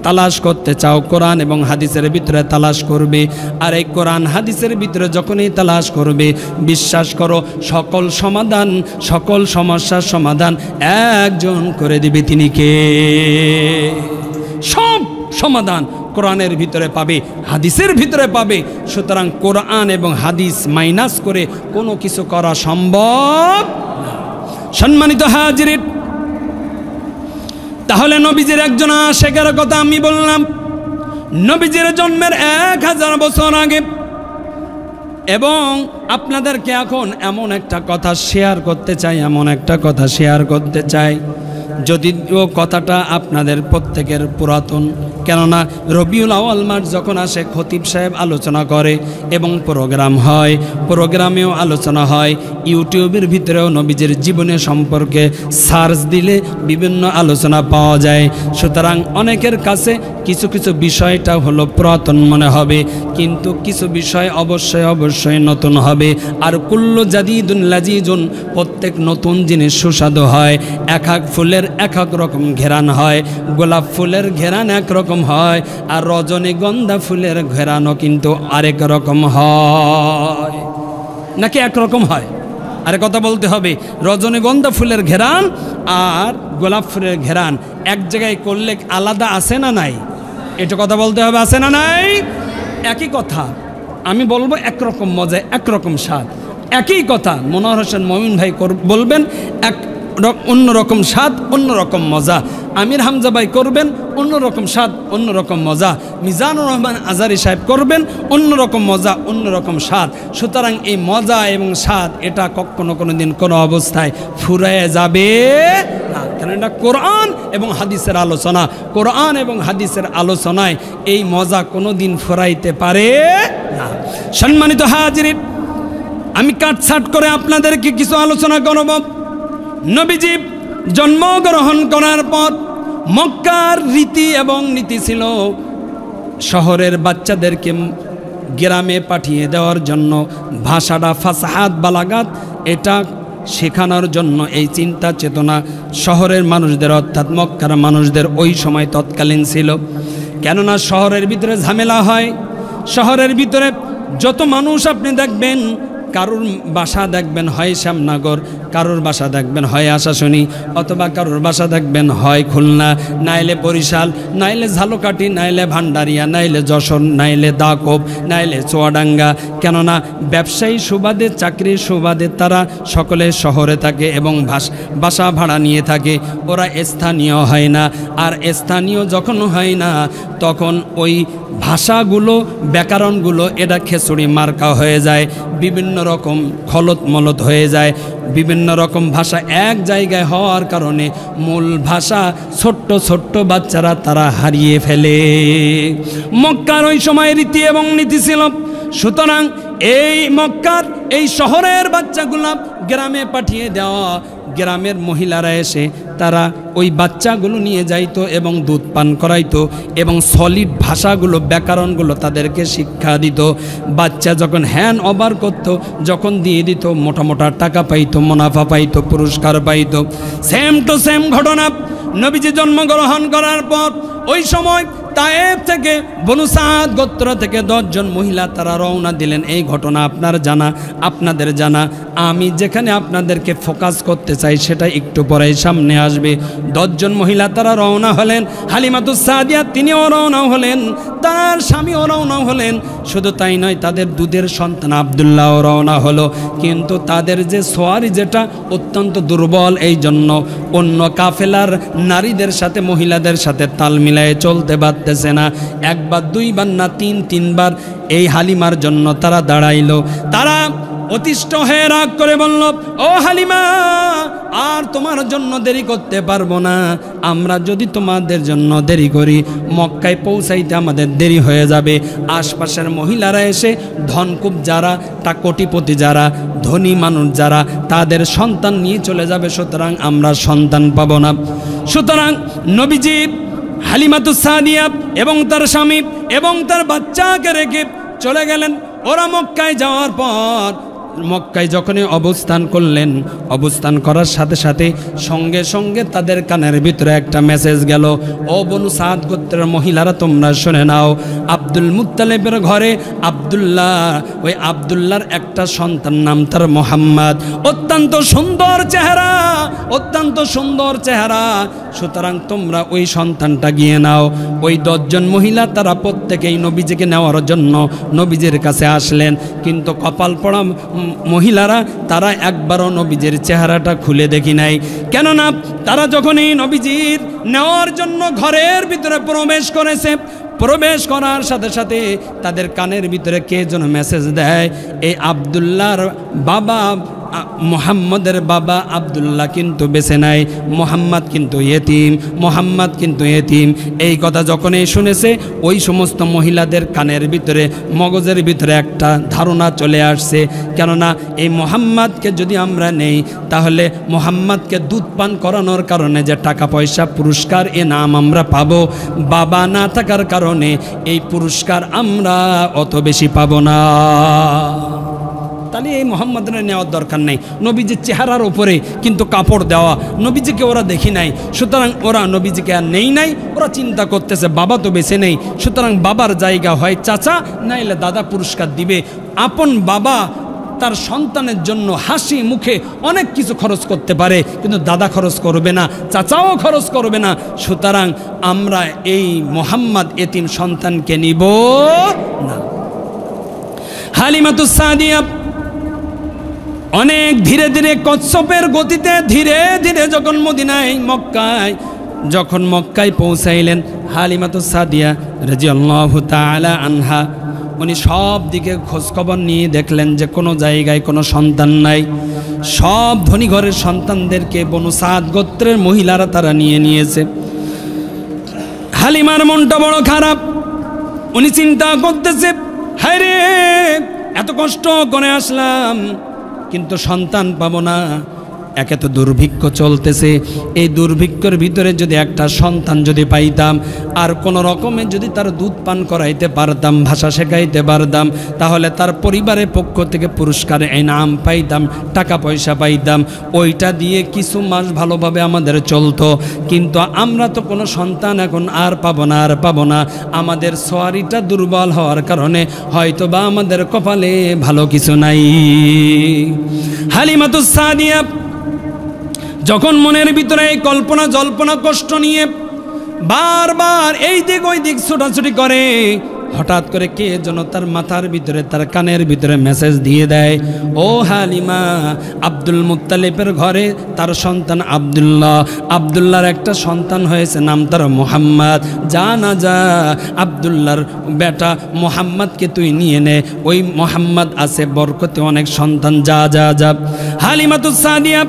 Speaker 1: তালাশ করতে চাও, কোরআন এবং হাদিসের ভিতরে তালাশ করবে। আর এই কোরআন হাদিসের ভিতরে যখনই তালাশ করবে, বিশ্বাস করো সকল সমাধান, সকল সমস্যার সমাধান একজন করে দিবে। তিনি কে? সব সমাধান কোরআনের ভিতরে পাবে, হাদিসের ভিতরে পাবে। সুতরাং কোরআন এবং হাদিস মাইনাস করে কোনো কিছু করা সম্ভব না। সম্মানিত হাজিরিন, তাহলে নবীজির একজন আশেকের কথা আমি বললাম, নবীজির জন্মের 1000 বছর আগে। এবং আপনাদেরকে এখন এমন একটা কথা শেয়ার করতে চাই, এমন একটা কথা শেয়ার করতে চাই, যদিও কথাটা আপনাদের প্রত্যেকের পুরাতন। কেননা রবিউল আউয়াল মাস যখন আসে, খতিব সাহেব আলোচনা করে এবং প্রোগ্রাম হয়, প্রোগ্রামেও আলোচনা হয়। ইউটিউবের ভিতরেও নবীজির জীবনের সম্পর্কে সার্চ দিলে বিভিন্ন আলোচনা পাওয়া যায়। সুতরাং অনেকের কাছে কিছু কিছু বিষয়টা হলো পুরাতন মনে হবে, কিন্তু কিছু বিষয় অবশ্যই অবশ্যই নতুন হবে। আর কুল্লু জাদিদুন লাজিজুন, প্রত্যেক নতুন জিনিস সুস্বাদু হয়। এক এক ফুলের এক এক রকম ঘেরান হয়। গোলাপ ফুলের ঘেরান একরকম হয়, আর রজনীগন্ধা ফুলের ঘেরানও কিন্তু আরেক রকম হয়। নাকি একরকম হয়? আরে কথা বলতে হবে। রজনীগন্ধা ফুলের ঘেরান আর গোলাপ ফুলের ঘেরান এক জায়গায় করলে আলাদা আছে না নাই? এটা কথা বলতে হবে, আছে না নাই? একই কথা আমি বলবো, একরকম মজা, একরকম স্বাদ। একই কথা মনোহর হোসেন মমিন ভাই বলবেন, অন্যরকম স্বাদ, অন্যরকম মজা। আমির হামজা ভাই করবেন অন্যরকম স্বাদ, অন্যরকম মজা। মিজানুর রহমান আজারি সাহেব করবেন অন্যরকম মজা, অন্যরকম স্বাদ। সুতরাং এই মজা এবং স্বাদ এটা কখনো কোনো দিন কোনো অবস্থায় ফুরায় যাবে না, কারণ এটা কোরআন এবং হাদিসের আলোচনা। কোরআন এবং হাদিসের আলোচনায় এই মজা কোনো দিন ফুরাইতে পারে না। সম্মানিত হাজিরিন, আমি কাটছাট করে আপনাদেরকে কিছু আলোচনা করব। নবীজি জন্মগ্রহণ করার পর মক্কার রীতি এবং নীতি ছিল শহরের বাচ্চাদেরকে গ্রামে পাঠিয়ে দেওয়ার জন্য, ভাষাটা ফাসাহাত বালাগাত এটা শেখানোর জন্য এই চিন্তা চেতনা শহরের মানুষদের অর্থাৎ মক্কার মানুষদের ওই সময় তৎকালীন ছিল। কেননা শহরের ভিতরে ঝামেলা হয়। শহরের ভিতরে যত মানুষ আপনি দেখবেন, কারুর বাসা দেখবেন হয় শ্যামনগর, কারুর বাসা দেখবেন হয় আশাশুনি, অথবা কারুর বাসা দেখবেন হয় খুলনা, নাইলে বরিশাল, নাইলে ঝালকাঠি, নাইলে ভান্ডারিয়া, নাইলে যশোর, নাইলে দাকব, নাইলে চুয়াডাঙ্গা। কেননা ব্যবসায়ী সুবাদে, চাকরির সুবাদে তারা সকলে শহরে থাকে এবং বাসা ভাড়া নিয়ে থাকে। ওরা স্থানীয় হয় না। আর স্থানীয় যখন হয় না, তখন ওই ভাষাগুলো, ব্যাকরণগুলো এটা খেচুড়ি মার্কা হয়ে যায়, বিভিন্ন রকম খলত মলত হয়ে যায়। বিভিন্ন রকম ভাষা এক জায়গায় হওয়ার কারণে মূল ভাষা ছোট্ট ছোট্ট বাচ্চারা তারা হারিয়ে ফেলে। মক্কার ওই সময় রীতি এবং নীতি ছিল। সুতরাং এই মক্কার এই শহরের বাচ্চাগুলা গ্রামে পাঠিয়ে দেওয়া। গ্রামের মহিলারা এসে তারা ওই বাচ্চাগুলো নিয়ে যাইতো এবং দুধ পান করাইতো এবং সলিড ভাষাগুলো ব্যাকরণগুলো তাদেরকে শিক্ষা দিত। বাচ্চা যখন হ্যান্ড ওভার করতো, যখন দিয়ে দিত, মোটা মোটা টাকা পাইতো, মুনাফা পাইতো, পুরস্কার পাইতো। সেম টু সেম ঘটনা নবীজি জন্মগ্রহণ করার পর ওই সময় তায়েফ থেকে বনু সাদ গোত্র থেকে 10 জন মহিলা তারা রওনা দিলেন। এই ঘটনা আপনার জানা, আপনাদের জানা। আমি যেখানে আপনাদেরকে ফোকাস করতে চাই সেটা একটু পরেই সামনে আসবে। 10 জন মহিলা তারা রওনা হলেন। হালিমাতুস সাদিয়া তিনিও রওনা হলেন, তার স্বামীও রওনা হলেন। শুধু তাই নয়, তাদের দুধের সন্তান আব্দুল্লাহও রওনা হলো। কিন্তু তাদের যে সোয়ারি যেটা অত্যন্ত দুর্বল, এই জন্য অন্য কাফেলার নারীদের সাথে মহিলাদের সাথে তাল মিলায়ে চলতে পারতেছে না। একবার দুইবার না তিনবার এই হালিমার জন্য তারা দাঁড়াইল। তারা অতিষ্ঠ হয়ে রাগ করে বলল, ও হালিমা, আর তোমার জন্য দেরি করতে পারবো না। আমরা যদি তোমাদের জন্য দেরি করি মক্কায় পৌঁছাইতে আমাদের দেরি হয়ে যাবে। আশপাশের মহিলারা এসে ধনকুব যারা, তা কোটিপতি যারা, ধনী মানুষ যারা, তাদের সন্তান নিয়ে চলে যাবে। সুতরাং আমরা সন্তান পাবো না। সুতরাং নবীজি হালিমাতুস সাদিয়া এবং তার স্বামী এবং তার বাচ্চাকে রেখে চলে গেলেন। ওরা মক্কায় যাওয়ার পর মক্কায় যখনই অবস্থান করলেন, অবস্থান করার সাথে সাথে সঙ্গে সঙ্গে তাদের কানের ভিতরে একটা মেসেজ গেল, ও বনু সাদ গোত্রের মহিলারা তোমরা শুনে নাও, আব্দুল মুত্তালিবের ঘরে আব্দুল্লাহ, ওই আব্দুল্লাহর একটা সন্তান, নাম তার মোহাম্মদ। অত্যন্ত সুন্দর চেহারা, অত্যন্ত সুন্দর চেহারা। সুতরাং তোমরা ওই সন্তানটা গিয়ে নাও। ওই 10 জন মহিলা তারা প্রত্যেকেই নবীজিকে নেওয়ার জন্য নবীজির কাছে আসলেন। কিন্তু কপাল পড়া মহিলারা তারা একবারও নবীজির চেহারাটা খুলে দেখি নাই। কেননা তারা যখন এই নবীজির নেওয়ার জন্য ঘরের ভিতরে প্রবেশ করেছে, প্রবেশ করার সাথে সাথে তাদের কানের ভিতরে কে যেন মেসেজ দেয়, এই আব্দুল্লাহর বাবা, মোহাম্মদের বাবা আব্দুল্লাহ কিন্তু বেঁচে নাই, মোহাম্মদ কিন্তু ইয়েতিম, মোহাম্মদ কিন্তু ইয়েতিম। এই কথা যখনই শুনেছে ওই সমস্ত মহিলাদের কানের ভিতরে, মগজের ভিতরে একটা ধারণা চলে আসছে, কেননা এই মোহাম্মদকে যদি আমরা নেই তাহলে মোহাম্মদকে দুধ পান করানোর কারণে যে টাকা পয়সা পুরস্কার নাম আমরা পাবো, বাবা না থাকার কারণে এই পুরস্কার আমরা অত বেশি পাবো না। তাহলে এই মোহাম্মদের নেওয়ার দরকার নেই। নবীজির চেহারার উপরে কিন্তু কাপড় দেওয়া, নবীজিকে ওরা দেখি নাই। সুতরাং ওরা নবীজিকে আর নেই নাই। ওরা চিন্তা করতেছে বাবা তো বেঁচে নেই, সুতরাং বাবার জায়গা হয় চাচা, নাইলে দাদা পুরস্কার দিবে। আপন বাবা তার সন্তানের জন্য হাসি মুখে অনেক কিছু খরচ করতে পারে, কিন্তু দাদা খরচ করবে না, চাচাও খরচ করবে না। সুতরাং আমরা এই মোহাম্মদ এতিম সন্তানকে নিব না। হালিমাতুস সাদিয়া অনেক ধীরে ধীরে কচ্ছপের গতিতে ধীরে ধীরে যখন মদিনায় যখন মক্কায় পৌঁছাইলেন, হালিমাতুস সাদিয়া রাদিয়াল্লাহু তাআলা আনহা উনি সব দিকে খোঁজখবর নিয়ে দেখলেন যে কোনো জায়গায় কোনো সন্তান নাই। সব ধনী ঘরের সন্তানদেরকে বনু সাদ গোত্রের মহিলারা তারা নিয়ে নিয়েছে। হালিমার মনটা বড় খারাপ। উনি চিন্তা করতেছে, হায় রে, এত কষ্ট করে আসলাম কিন্তু সন্তান পাবো না। একে তো দুর্ভিক্ষ চলতেছে, এই দুর্ভিক্ষের ভিতরে যদি একটা সন্তান যদি পাইতাম, আর কোনো রকমে যদি তার দুধ পান করাইতে পারতাম, ভাষা শেখাইতে পারতাম, তাহলে তার পরিবারের পক্ষ থেকে পুরস্কারে ইনাম পাইতাম, টাকা পয়সা পাইতাম, ওইটা দিয়ে কিছু মাস ভালোভাবে আমাদের চলতো। কিন্তু আমরা তো কোনো সন্তান এখন আর পাবো না, আর পাবো না। আমাদের সোয়ারিটা দুর্বল হওয়ার কারণে হয়তো বা আমাদের কপালে ভালো কিছু নাই। হালিমাতুস সাদিয়া যখন মনের ভিতরে এই কল্পনা জল্পনা কষ্ট নিয়ে বারবার এই দিক ওই দিক ছোটাছুটি করে, হঠাৎ করে কে যেন তার মাথার ভিতরে, তার কানের ভিতরে মেসেজ দিয়ে দেয়, ও হালিমা, আব্দুল মুত্তালিবের ঘরে তার সন্তান আব্দুল্লাহ, আব্দুল্লাহর একটা সন্তান হয়েছে, নাম তার মোহাম্মদ। যা না যা, আব্দুল্লাহর বেটা মোহাম্মদকে তুই নিয়ে নে, ওই মোহাম্মদ আছে বরকতে অনেক সন্তান, যা যা যা। হালিমাতুস সাদিয়া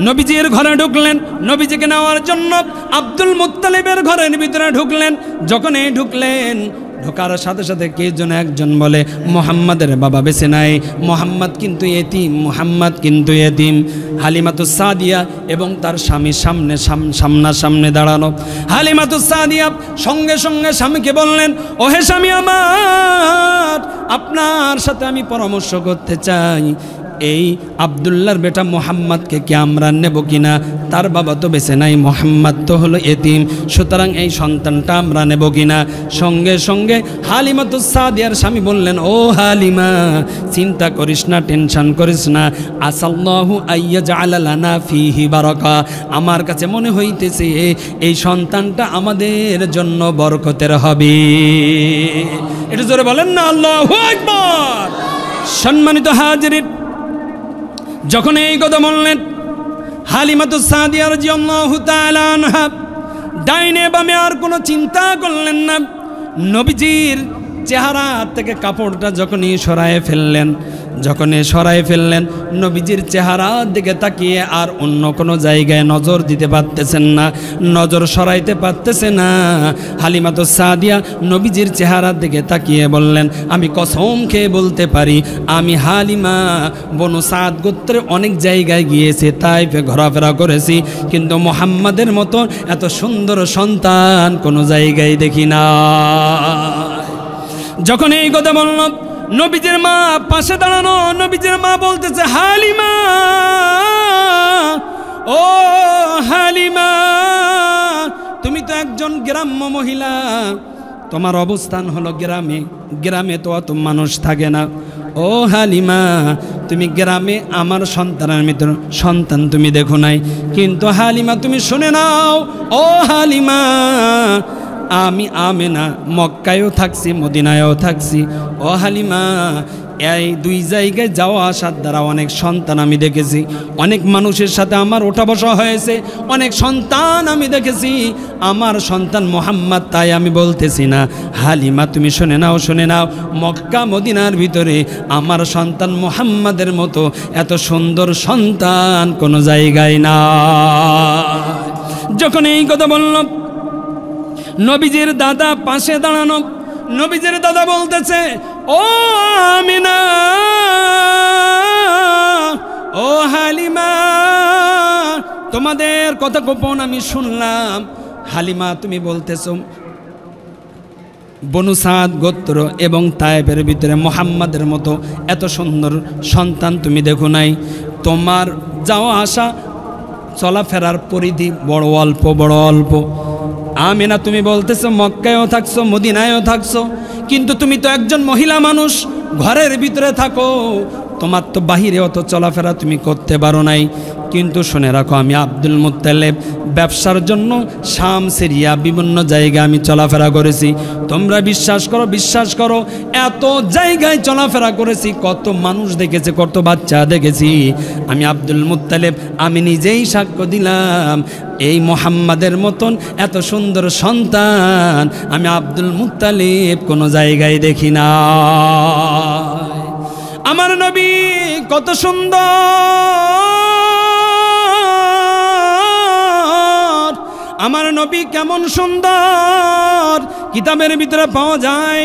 Speaker 1: নবীজির ঘরে ঢুকলেন, নবীজিকে নেওয়ার জন্য আব্দুল মুত্তালিবের ঘরের ভিতরে ঢুকলেন। যখন এই ঢুকলেন, ঢোকার সাথে সাথে কে যেন একজন বলে মুহাম্মাদের বাবা বেঁচে নাই, মুহাম্মদ কিন্তু এতিম, মুহাম্মদ কিন্তু এতিম। হালিমাতুস সাদিয়া এবং তার স্বামী সামনাসামনি দাঁড়ানো। হালিমাতুস সাদিয়া সঙ্গে সঙ্গে স্বামীকে বললেন, ওহে স্বামী আমার, আপনার সাথে আমি পরামর্শ করতে চাই, এই আব্দুল্লাহর বেটা মুহাম্মদকে কি আমরা নেব কিনা? তার বাবা তো বেঁচে নাই, মুহাম্মদ তো হলো এতিম, সুতরাং এই সন্তানটা আমরা নেব কিনা? সঙ্গে সঙ্গে হালিমাতুস সাদিয়ার স্বামী বললেন, ও হালিমা, চিন্তা করিস না, টেনশন করিস না, আসাল্লাহু আইয়াজআলা লানা ফিহি বারাকা, আমার কাছে মনে হইতেছে এই সন্তানটা আমাদের জন্য বরকতের হবে। এটা জোরে বলেন না আল্লাহু আকবার। সম্মানিত হাজিরিন, যখন এই কথা বললেন, হালিমাতুস সাদিয়া রাদিয়াল্লাহু তাআলা আনহা ডাইনে বামে আর কোনো চিন্তা করলেন না। নবীজির চেহারা থেকে কাপড়টা যখনই সরায়ে ফেললেন, নবীজির চেহারার দিকে তাকিয়ে আর অন্য কোনো জায়গায় নজর দিতে পারতেছেন না, নজর সরাইতে পারতেছে না। হালিমাতুস সাদিয়া নবীজির চেহারার দিকে তাকিয়ে বললেন, আমি কসম খেয়ে বলতে পারি, আমি হালিমা বনু সাদ গোত্রে অনেক জায়গায় গিয়েছি, তাইফে ঘোরাফেরা করেছি, কিন্তু মুহাম্মাদের মতো এত সুন্দর সন্তান কোনো জায়গায় দেখি না। যখন এই কথা বললাম, নবীজির মা পাশে দাঁড়ানো, নবীজির মা বলতেছে, হালিমা, ও হালিমা, তুমি তো একজন গ্রাম্য মহিলা, তোমার অবস্থান হলো গ্রামে, গ্রামে তো অত মানুষ থাকে না। ও হালিমা, তুমি গ্রামে আমার সন্তানের মতো সন্তান তুমি দেখো নাই, কিন্তু হালিমা তুমি শুনে নাও, ও হালিমা, আমি আমেনা মক্কায়ও থাকছি, মদিনায়ও থাকছি। ও হালিমা, এই দুই জায়গায় যাওয়া আসার দ্বারা অনেক সন্তান আমি দেখেছি, অনেক মানুষের সাথে আমার ওঠা বসা হয়েছে, অনেক সন্তান আমি দেখেছি, আমার সন্তান মুহাম্মদ, তাই আমি বলতেছি না। হালিমা তুমি শুনে নাও, মক্কা মদিনার ভিতরে আমার সন্তান মুহাম্মাদের মতো এত সুন্দর সন্তান কোনো জায়গায় না। যখন এই কথা বললাম, নবীজির দাদা পাশে দাঁড়ানো, নবীজির দাদা বলতেছে, ও আমিনা, ও হালিমা, তোমাদের কথা গোপন আমি শুনলাম। হালিমা তুমি বলতেছো বনু সাদ গোত্র এবং তায়েফের ভিতরে মুহাম্মাদের মতো এত সুন্দর সন্তান তুমি দেখো নাই, তোমার যাওয়া আসা চলাফেরার পরিধি বড় অল্প। আমিনা তুমি বলতেছো মক্কায়ও থাকছো, মদিনায়ও থাকছো, কিন্তু তুমি তো একজন মহিলা মানুষ, ঘরের ভিতরে থাকো, তোমার তো বাহিরে অত চলাফেরা তুমি করতে পারো নাই। কিন্তু শুনে রাখো, আমি আব্দুল মুত্তালিব ব্যবসার জন্য শাম, সিরিয়া বিভিন্ন জায়গায় আমি চলাফেরা করেছি। তোমরা বিশ্বাস করো, এত জায়গায় চলাফেরা করেছি, কত মানুষ দেখেছি, কত বাচ্চা দেখেছি। আমি আব্দুল মুত্তালিব, আমি নিজেই সাক্ষ্য দিলাম, এই মুহাম্মাদের মতন এত সুন্দর সন্তান আমি আব্দুল মুত্তালিব কোনো জায়গায় দেখি না। আমার নবী কত সুন্দর, আমার নবী কেমন সুন্দর, কিতাবের ভিতরে পাওয়া যায়,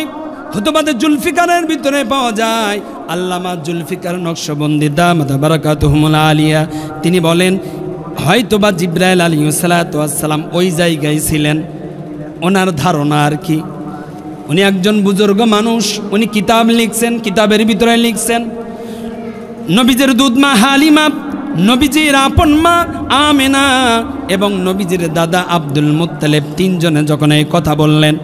Speaker 1: খুতবাতে জুলফিকারের ভিতরে পাওয়া যায়। আল্লামা জুলফিকার নকশবন্দি দামাত বারাকাতুহুল আলিয়া তিনি বলেন, হয়তোবা জিবরাইল আলাইহিস সালাতু ওয়াস সালাম ওই জায়গায় ছিলেন, ওনার ধারণা আর কি, উনি একজন বুজুর্গ মানুষ, উনি কিতাব লিখছেন, কিতাবের ভিতরে লিখছেন নবীজির দুধমা হালিমা, নবীজির আপন মা আমেনা এবং নবীজির দাদা আব্দুল মুত্তালিব তিনজনে যখন এই কথা বললেন,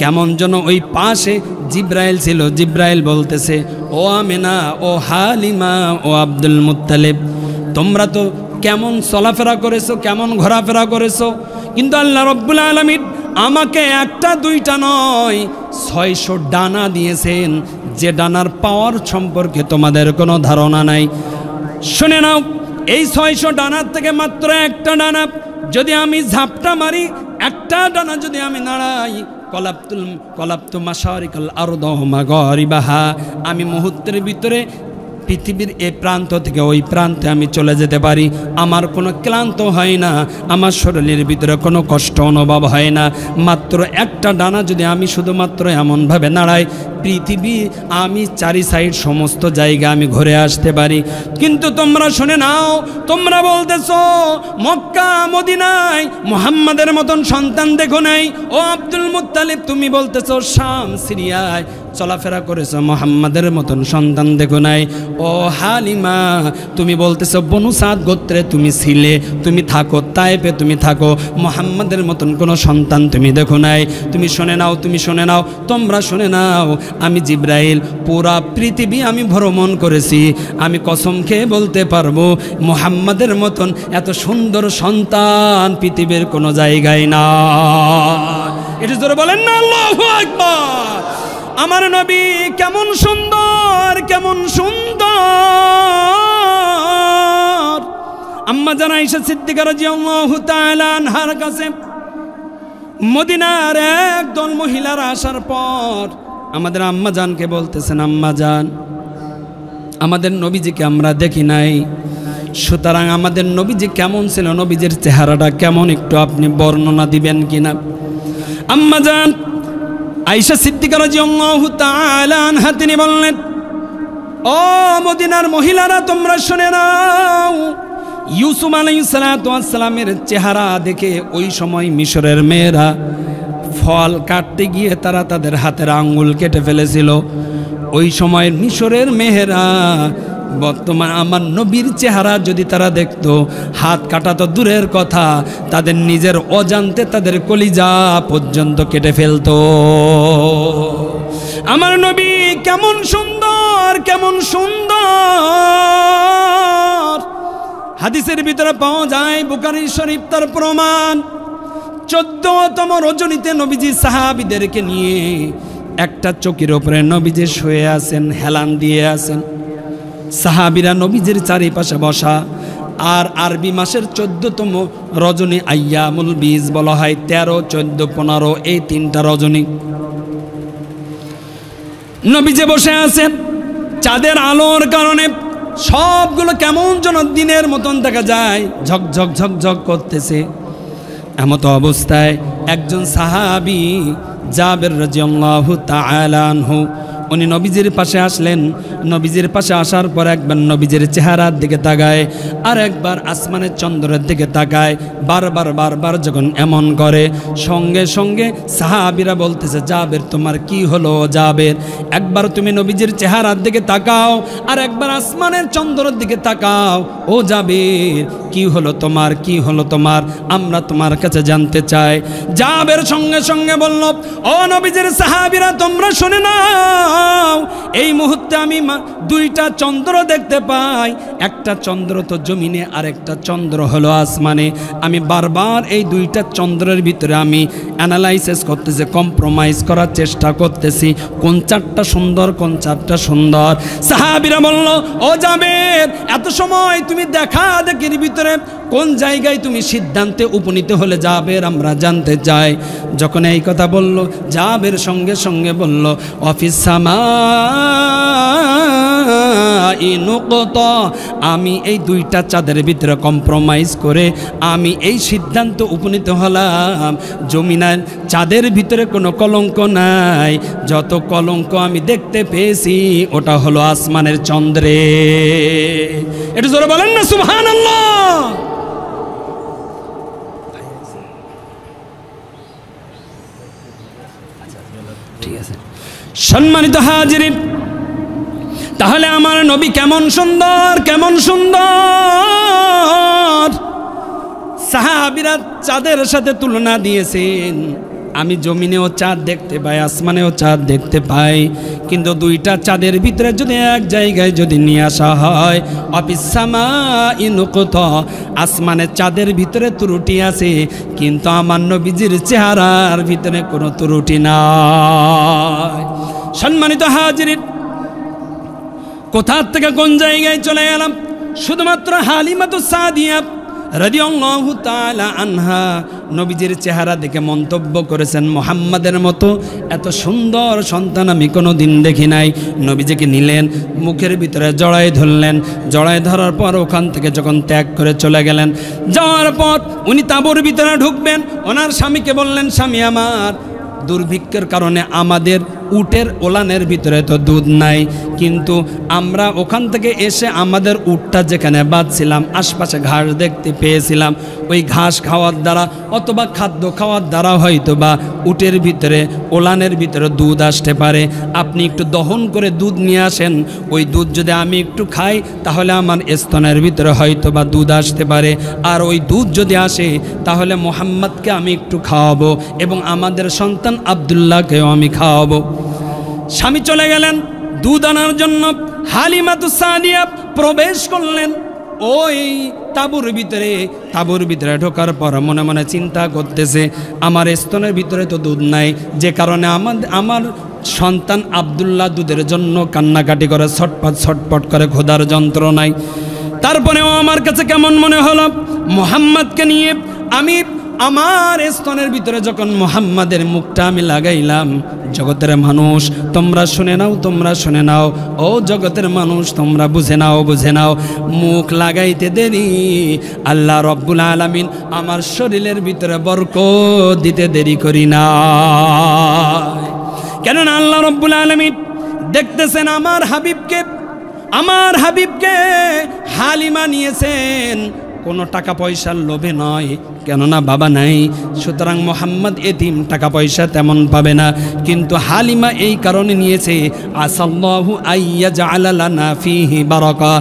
Speaker 1: কেমন যেন ওই পাশে জিব্রাইল ছিল, জিব্রাইল বলতেছে, ও আমেনা, ও হালিমা, ও আব্দুল মুত্তালিব, তোমরা তো কেমন চলাফেরা করেছো, কেমন ঘোরাফেরা করেছো, কিন্তু আল্লাহ রব্বুল আলামিন আমাকে একটা দুইটা নয় 600 ডানা দিয়েছেন, যে ডানার পাওয়ার সম্পর্কে তোমাদের কোনো ধারণা নাই। শুনে নাও, এই 600 ডানার থেকে মাত্র একটা ডানা যদি আমি ঝাপটা মারি, একটা ডানা যদি আমি নাড়াই, কলাপ্তু মাশারিকাল আরদ ওয়া মাগারিবাহা, আমি মুহূর্তের ভিতরে পৃথিবীর এই প্রান্ত থেকে ওই প্রান্তে আমি চলে যেতে পারি, আমার কোনো ক্লান্ত হয় না, আমার শরীরের ভিতরে কোনো কষ্ট অনুভব হয় না। মাত্র একটা ডানা যদি আমি শুধুমাত্র এমনভাবে নাড়াই, পৃথিবী আমি চারি সাইড সমস্ত জায়গা আমি ঘুরে আসতে পারি। কিন্তু তোমরা শুনে নাও, তোমরা বলতেছো মক্কা মদিনায় মুহাম্মাদের মতন সন্তান দেখো নাই। ও আব্দুল মুত্তালিব, তুমি বলতেছো শাম সিরিয়ায় চলাফেরা করেছো, মুহাম্মাদের মতন সন্তান দেখো নাই। ও হালিমা, তুমি বলতেছো বনু সাদ গোত্রে তুমি ছিলে, তুমি থাকো তায়েফে, তুমি থাকো, মুহাম্মাদের মতন কোনো সন্তান তুমি দেখো নাই। তুমি শুনে নাও, তুমি শুনে নাও, তোমরা শুনে নাও, আমি জিব্রাইল পুরা পৃথিবী আমি ভ্রমণ করেছি, আমি কসম খেয়ে বলতে পারবো মুহাম্মাদের মতন এত সুন্দর সন্তান পৃথিবীর কোনো জায়গায় না। এটা জোরে বলেন না আল্লাহু আকবার। আমার নবী কেমন সুন্দর, কেমন সুন্দর। আম্মা জান আয়েশা সিদ্দিকা রাদিয়াল্লাহু তাআলা আনহার কাছে মদিনার একদল মহিলারা আসার পর আমাদের আম্মা জানকে বলতেছেন, আম্মা জান, আমাদের নবীজিকে আমরা দেখি নাই, সুতরাং আমাদের নবীজি কেমন ছিল, নবীজির চেহারাটা কেমন, একটু আপনি বর্ণনা দিবেন কিনা। আম্মা জান আয়েশা সিদ্দিকা রাদিয়াল্লাহু তাআলা আনহা তিনি বললেন, ও মদিনার মহিলারা তোমরা শুনে নাও, ইউসুফ আলাইহিস সালাতু ওয়াস সালামের চেহারা দেখে ওই সময় মিশরের মেয়েরা ফল কাটতে গিয়ে তারা তাদের হাতের আঙ্গুল কেটে ফেলেছিল। ওই সময় মিশরের মেয়েরা বর্তমান আমার নবীর চেহারা যদি তারা দেখতো, হাত কাটা তো দূরের কথা, তাদের নিজের অজান্তে তাদের কলিজা পর্যন্ত কেটে ফেলতো। আমার নবী কেমন সুন্দর, কেমন সুন্দর। হাদিসের ভিতরে পাওয়া যায়, বুখারী শরীফ তার প্রমাণ। 14তম রজনীতে নবীজি সাহাবীদেরকে নিয়ে একটা চৌকির উপরে নবীজি শুয়ে আছেন, হেলান দিয়ে আছেন, সাহাবীরা নবীজির চারিপাশে বসা। আর আরবি মাসের 14তম রজনী আইয়ামুল বীজ বলা হয়, 13, 14, 15 এই 3টা রজনী। নবীজি বসে আছেন, চাঁদের আলোর কারণে সবগুলো কেমন যেন দিনের মতন দেখা যায়, ঝকঝক ঝকঝক করতেছে। এমত অবস্থায় একজন সাহাবী জাবের রাদিয়াল্লাহু তাআলা আনহু উনি নবীজির পাশে আসলেন। নবীজির পাশে আসার পর একবার নবীজির চেহারার দিকে তাকায়, আর একবার আসমানের চন্দ্রের দিকে তাকায়। বারবার যখন এমন করে, সঙ্গে সঙ্গে সাহাবীরা বলতেছে, জাবের তোমার কি হলো জাবের? একবার তুমি নবীজির চেহারার দিকে তাকাও, আর একবার আসমানের চন্দ্রের দিকে তাকাও। ও জাবের, কি হলো তোমার, কি হলো তোমার? আমরা তোমার কাছে জানতে চাই। জাবের সঙ্গে সঙ্গে বলল, ও নবীজির সাহাবীরা তোমরা শুনে নাও, এই মুহূর্তে আমি 2টা চন্দ্র দেখতে পাই। একটা চন্দ্র তো জমিনে, আর একটা চন্দ্র হলো আসমানে। আমি বারবার এই 2টা চন্দ্রের ভিতরে আমি অ্যানালাইসিস করতেছি, কম্প্রোমাইজ করার চেষ্টা করতেছি, কোন চারটা সুন্দর, কোন চারটা সুন্দর। সাহাবীরা বলল, ও জাবের, এত সময় তুমি দেখা দেখির ভিতরে কোন জায়গায় তুমি সিদ্ধান্তে উপনীত হলে জাবের, আমরা জানতে চাই। যখন এই কথা বলল, জাবের সঙ্গে সঙ্গে বলল, অফিস আমি এই 2টা চাঁদের ভিতরে কম্প্রোমাইজ করে আমি এই সিদ্ধান্ত উপনীত হলাম, জমিনার চাঁদের ভিতরে কোনো কলঙ্ক নাই, যত কলঙ্ক আমি দেখতে পেয়েছি ওটা হলো আসমানের চন্দ্রে। এটা জোরে বলেন না সুবহানাল্লাহ। ঠিক আছে, সম্মানিত হাজিরিন, তাহলে আমার নবী কেমন সুন্দর, কেমন সুন্দর। সাহাবীরা চাঁদের সাথে তুলনা দিয়েছেন। আমি জমিনেও চাঁদ দেখতে পাই, আসমানেও চাঁদ দেখতে পাই, কিন্তু 2টা চাঁদের ভিতরে যদি এক জায়গায় যদি নিয়ে আসা হয়, আসমানের চাঁদের ভিতরে ত্রুটি আছে, কিন্তু আমার নবীজির চেহারার ভিতরে কোনো ত্রুটি নাই। সম্মানিত হাজিরিন, কোথা থেকে কোন জায়গায় চলে গেলাম? শুধুমাত্র হালিমাতুস সাদিয়া রাদিয়াল্লাহু তাআলা আনহা নবীজির চেহারা দেখে মন্তব্য করেছেন, মুহাম্মাদের মতো এত সুন্দর সন্তান আমি কোনো দিন দেখি নাই। নবীজিকে নিলেন, মুখের ভিতরে জড়ায় ধরলেন, জড়ায় ধরার পর ওখান থেকে যখন ত্যাগ করে চলে গেলেন, যাওয়ার পর উনি তাঁবুর ভিতরে ঢুকবেন, ওনার স্বামীকে বললেন, স্বামী আমার, দুর্ভিক্ষের কারণে আমাদের উটের ওলানের ভিতরে তো দুধ নাই, কিন্তু আমরা ওখান থেকে এসে আমাদের উটটা যেখানে বাঁধছিলাম আশপাশে ঘাস দেখতে পেয়েছিলাম, ওই ঘাস খাওয়ার দ্বারা অথবা খাদ্য খাওয়ার দ্বারা হয়তো বা উটের ভিতরে ওলানের ভিতরে দুধ আসতে পারে, আপনি একটু দহন করে দুধ নিয়ে আসেন, ওই দুধ যদি আমি একটু খাই তাহলে আমার স্তনের ভিতরে হয়তো বা দুধ আসতে পারে, আর ওই দুধ যদি আসে তাহলে মুহাম্মদকে আমি একটু খাওয়াবো এবং আমাদের সন্তান আব্দুল্লাহকেও আমি খাওয়াবো। স্বামী চলে গেলেন দুধ আনার জন্য। হালিমাতুস সাদিয়া প্রবেশ করলেন ওই তাঁবুর ভিতরে ঢোকার পর মনে মনে চিন্তা করতেছে, আমার স্তনের ভিতরে তো দুধ নাই, যে কারণে আমার সন্তান আব্দুল্লাহ দুধের জন্য কান্নাকাটি করে, ছটপট করে, ক্ষুধার যন্ত্রণায়। তারপরেও আমার কাছে কেমন মনে হলো, মুহাম্মদকে নিয়ে আমি আমার স্তনের ভিতরে যখন মুহাম্মাদের মুখটা আমি লাগাইলাম, জগতের মানুষ তোমরা শুনে নাও, ও জগতের মানুষ তোমরা বুঝে নাও, মুখ লাগাইতে দেরি আল্লাহ রব্বুল আলামিন আমার শরীরের ভিতরে বরকত দিতে দেরি করি না। কেননা আল্লাহ রব্বুল আলামিন দেখতেছেন আমার হাবিবকে হালিমা নিয়েছেন কোনো টাকা পয়সার লোভে নয়, কেননা বাবা নাই, সুতরাং মুহাম্মদ এতিম, টাকা পয়সা তেমন পাবে না, কিন্তু হালিমা এই কারণে নিয়েছে, আসাল্লাহু আইয়া জাআলা লানা ফিহি বারাকা,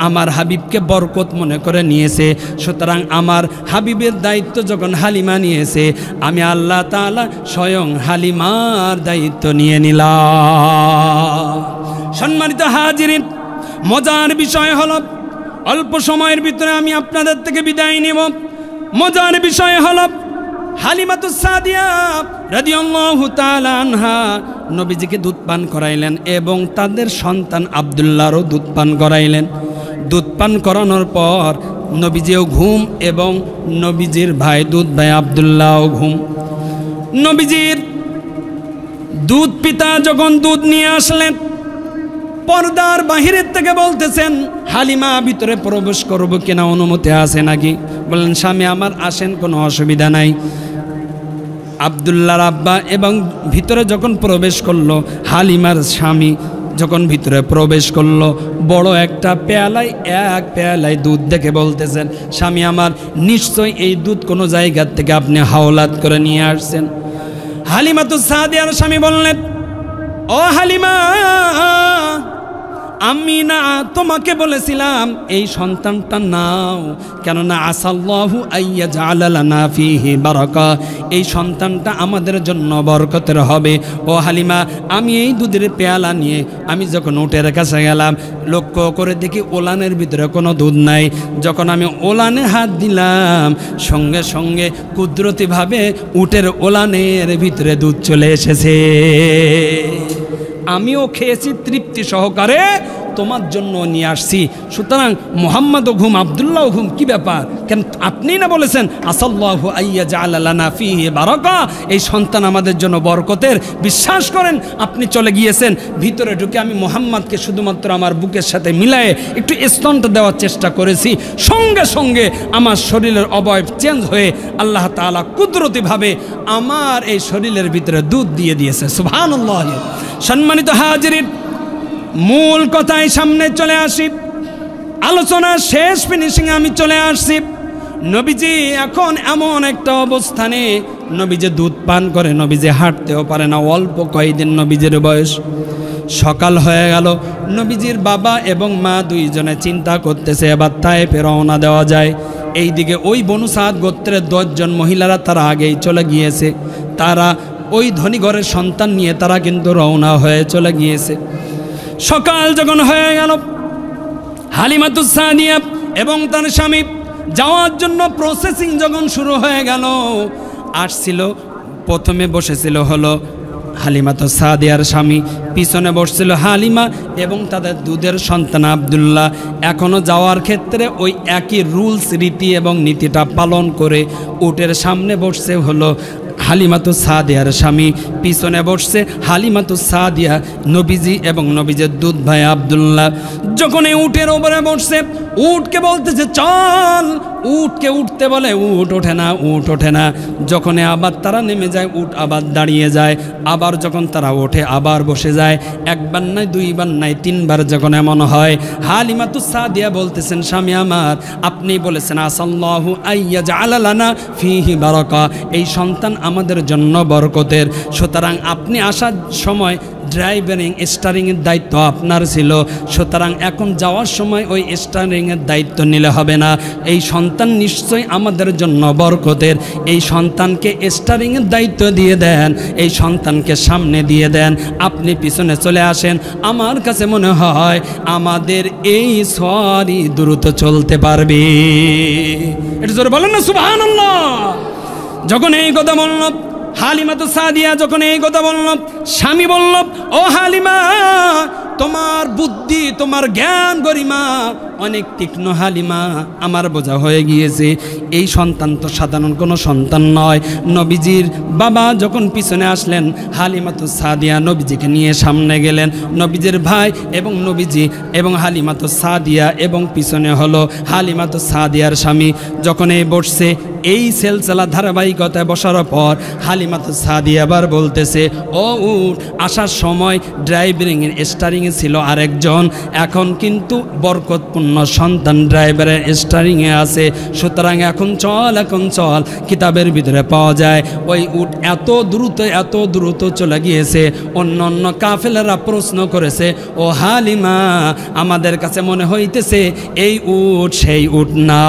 Speaker 1: আমার হাবিবকে বরকত মনে করে নিয়েছে। সুতরাং আমার হাবিবের দায়িত্ব যখন হালিমা নিয়েছে, আমি আল্লাহ তাআলা স্বয়ং হালিমার দায়িত্ব নিয়ে নিলাম। সম্মানিত হাজিরিন, মজার বিষয় হলো, অল্প সময়ের ভিতরে আমি আপনাদের থেকে বিদায় নেব। মজার বিষয় হলো, হালিমাতুস সাদিয়া রাদিয়াল্লাহু তাআলা আনহা নবীজিকে দুধ পান করাইলেন এবং তাদের সন্তান আব্দুল্লাহরও দুধ পান করাইলেন। দুধ পান করানোর পর নবীজিও ঘুম এবং নবীজির ভাই আব্দুল্লাহও ঘুম। নবীজির দুধ পিতা যখন দুধ নিয়ে আসলেন, পর্দার বাহিরের থেকে বলতেছেন, হালিমা ভিতরে প্রবেশ করবো কিনা, অনুমতি আছে নাকি? বললেন, স্বামী আমার আসেন, কোনো অসুবিধা নাই। আব্দুল্লাহর আব্বা এবং ভিতরে যখন প্রবেশ করলো, হালিমার স্বামী যখন ভিতরে প্রবেশ করলো, বড় একটা এক পেয়ালায় দুধ দেখে বলতেছেন, স্বামী আমার, নিশ্চয়ই এই দুধ কোনো জায়গার থেকে আপনি হাওলাত করে নিয়ে আসছেন। হালিমাতুস সাদিয়ার স্বামী বললেন, ও হালিমা, আমি না তোমাকে বলেছিলাম এই সন্তানটা নাও, কেননা আসাল্লাহু আইয়া জাআলা লানা ফিহি বারাকা, এই সন্তানটা আমাদের জন্য বরকতের হবে। ও হালিমা, আমি এই দুধের পেয়ালা নিয়ে আমি যখন উটের কাছে গেলাম, লক্ষ্য করে দেখি ওলানের ভিতরে কোনো দুধ নাই। যখন আমি ওলানে হাত দিলাম, সঙ্গে সঙ্গে কুদরতিভাবে উটের ওলানের ভিতরে দুধ চলে এসেছে। আমিও খেয়েছি তৃপ্তি সহকারে, তোমার জন্য নিয়ে আসছি। সুতরাং মুহাম্মদও ঘুম, আব্দুল্লাহও ঘুম, কি ব্যাপার? কেন আপনি না বলেছেন আসাল্লাহু আইয়া জাআলা লানা ফিহি বারাকা, এই সন্তান আমাদের জন্য বরকতের, বিশ্বাস করেন। আপনি চলে গিয়েছেন, ভিতরে ঢুকে আমি মুহাম্মদকে শুধুমাত্র আমার বুকের সাথে মিলায়ে একটু স্তনটা দেওয়ার চেষ্টা করেছি, সঙ্গে সঙ্গে আমার শরীরের অবয়ব চেঞ্জ হয়ে আল্লাহ তাআলা কুদরতিভাবে আমার এই শরীরের ভিতরে দুধ দিয়ে দিয়েছে। সুবহানাল্লাহ। সম্মানিত হাজিরিন, মূল কথায় সামনে চলে আসি, আলোচনার শেষ ফিনিশিং আমি চলে আসছি। নবীজি এখন এমন একটা অবস্থানে, নবীজি দুধ পান করে, নবীজি হাঁটতেও পারে না, অল্প কয়েকদিন নবীজির বয়স। সকাল হয়ে গেল, নবীজির বাবা এবং মা দুইজনে চিন্তা করতেছে এবার তায়েফে রওনা দেওয়া যায়। এইদিকে ওই বনু সাদ গোত্রের 10 জন মহিলারা তারা আগেই চলে গিয়েছে, তারা ওই ধনী ঘরের সন্তান নিয়ে তারা কিন্তু রওনা হয়ে চলে গিয়েছে। সকাল যখন হয়ে গেল, হালিমাতুস সাদিয়া এবং তার স্বামী যাওয়ার জন্য প্রসেসিং যখন শুরু হয়ে গেল, আসছিল, প্রথমে বসেছিল হলো হালিমাতু সাদিয়ার স্বামী, পিছনে বসছিল হালিমা এবং তাদের দুধের সন্তান আব্দুল্লাহ। এখনও যাওয়ার ক্ষেত্রে ওই একই রুলস, রীতি এবং নীতিটা পালন করে উটের সামনে বসছে হলো হালিমাতু সাদিয়ার স্বামী, পিছনে বসছে হালিমাতু সাদিয়া, নবীজি এবং নবীজের দুধ ভাই আব্দুল্লাহ। যখন এই উটের ওপরে বসছে, উটকে বলতেছে চল, উটকে উঠতে বলে, উট ওঠে না, উট ওঠে না। যখন আবার তারা নেমে যায়, উট আবার দাঁড়িয়ে যায়। আবার যখন তারা ওঠে, আবার বসে যায়। একবার নয়, দুইবার নয়, তিনবার যখন এমন হয়, হালিমাতু সাদিয়া বলতেছেন, স্বামী আমার, আপনি বলেছেন আসাল্লাহু আইয়াজআলা লানা ফিহি বারাকা, এই সন্তান আমাদের জন্য বরকতের। সুতরাং আপনি আসার সময় ড্রাইভারিং, স্টারিংয়ের দায়িত্ব আপনার ছিল। সুতরাং এখন যাওয়ার সময় ওই স্টারিংয়ের দায়িত্ব নিলে হবে না। এই সন্তান নিশ্চয়ই আমাদের জন্য বরকতের। এই সন্তানকে স্টারিংয়ের দায়িত্ব দিয়ে দেন, এই সন্তানকে সামনে দিয়ে দেন, আপনি পিছনে চলে আসেন। আমার কাছে মনে হয় আমাদের এই সওয়ারি দ্রুত চলতে পারবে। এটা জোরে বলেন না সুবহানাল্লাহ। যখন এই কথা বলল হালিমাতু সাদিয়া, যখন এই কথা বলল, স্বামী বলল, ও হালিমা, তোমার বুদ্ধি, তোমার জ্ঞান গরিমা অনেক তীক্ষ্ণ হালিমা, আমার বোঝা হয়ে গিয়েছে। এই সন্তান তো সাধারণ কোনো সন্তান নয়। নবীজির বাবা যখন পিছনে আসলেন, হালিমাতু সাদিয়া নবীজিকে নিয়ে সামনে গেলেন। নবীজির ভাই এবং নবীজি এবং হালিমাতু সাদিয়া এবং পিছনে হলো হালিমাতু সাদিয়ার স্বামী। যখন এই বসছে, এই সেলসেলা ধারাবাহিকতায় বসার পর হালিমাতু সাদিয়া আবার বলতেছে, ও উট, আসার সময় ড্রাইভিংয়ের স্টারিংয়ে ছিল আরেকজন, এখন কিন্তু বরকতপূর্ণ সন্তান ড্রাইভারের স্টারিংয়ে আছে। সুতরাং এখন চল, এখন চল। কিতাবের ভিতরে পাওয়া যায় ওই উট এত দ্রুত চলে গিয়েছে। অন্য অন্য কাফেলারা প্রশ্ন করেছে, ও হালিমা, আমাদের কাছে মনে হইতেছে এই উট সেই উট না।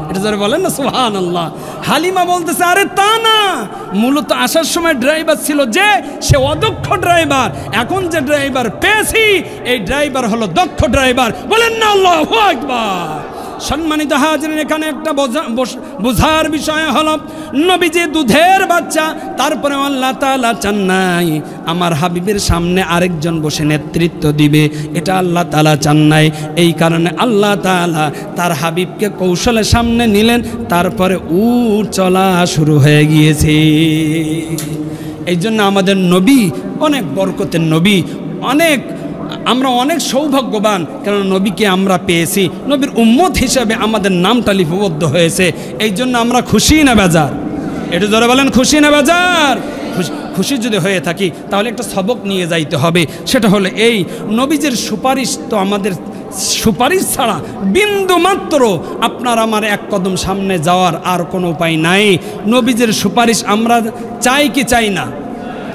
Speaker 1: এটা যারা বলেন না সুবহানাল্লাহ। হালিমা বলতেছে, আরে তা না, মূলত আসার সময় ড্রাইভার ছিল যে, সে অদক্ষ ড্রাইভার। এখন যে ড্রাইভার পেয়েছি, এই ড্রাইভার হলো দক্ষ ড্রাইভার। বলেন না আল্লাহু আকবার। সম্মানিত হাজিরিন, এখানে একটা বোঝার বিষয় হলো, নবীজি দুধের বাচ্চা, তারপরে আল্লাহ তাআলা চান নাই আমার হাবিবের সামনে আরেকজন বসে নেতৃত্ব দিবে, এটা আল্লাহ তাআলা চান নাই। এই কারণে আল্লাহ তাআলা তার হাবিবকে কৌশলের সামনে নিলেন, তারপরে উট চলা শুরু হয়ে গিয়েছে। এই জন্য আমাদের নবী অনেক বরকতের নবী, আমরা অনেক সৌভাগ্যবান, কারণ নবীকে আমরা পেয়েছি, নবীর উম্মত হিসাবে আমাদের নামটা লিপিবদ্ধ হয়েছে। এই জন্য আমরা খুশি না বেজার? এটা ধরে বলেন, খুশি না বেজার? খুশি যদি হয়ে থাকি, তাহলে একটা সবক নিয়ে যাইতে হবে। সেটা হলো এই, নবীজির সুপারিশ তো আমাদের, সুপারিশ ছাড়া বিন্দু মাত্র আপনার আমার এক কদম সামনে যাওয়ার আর কোনো উপায় নাই। নবীজির সুপারিশ আমরা চাই কি চাই না?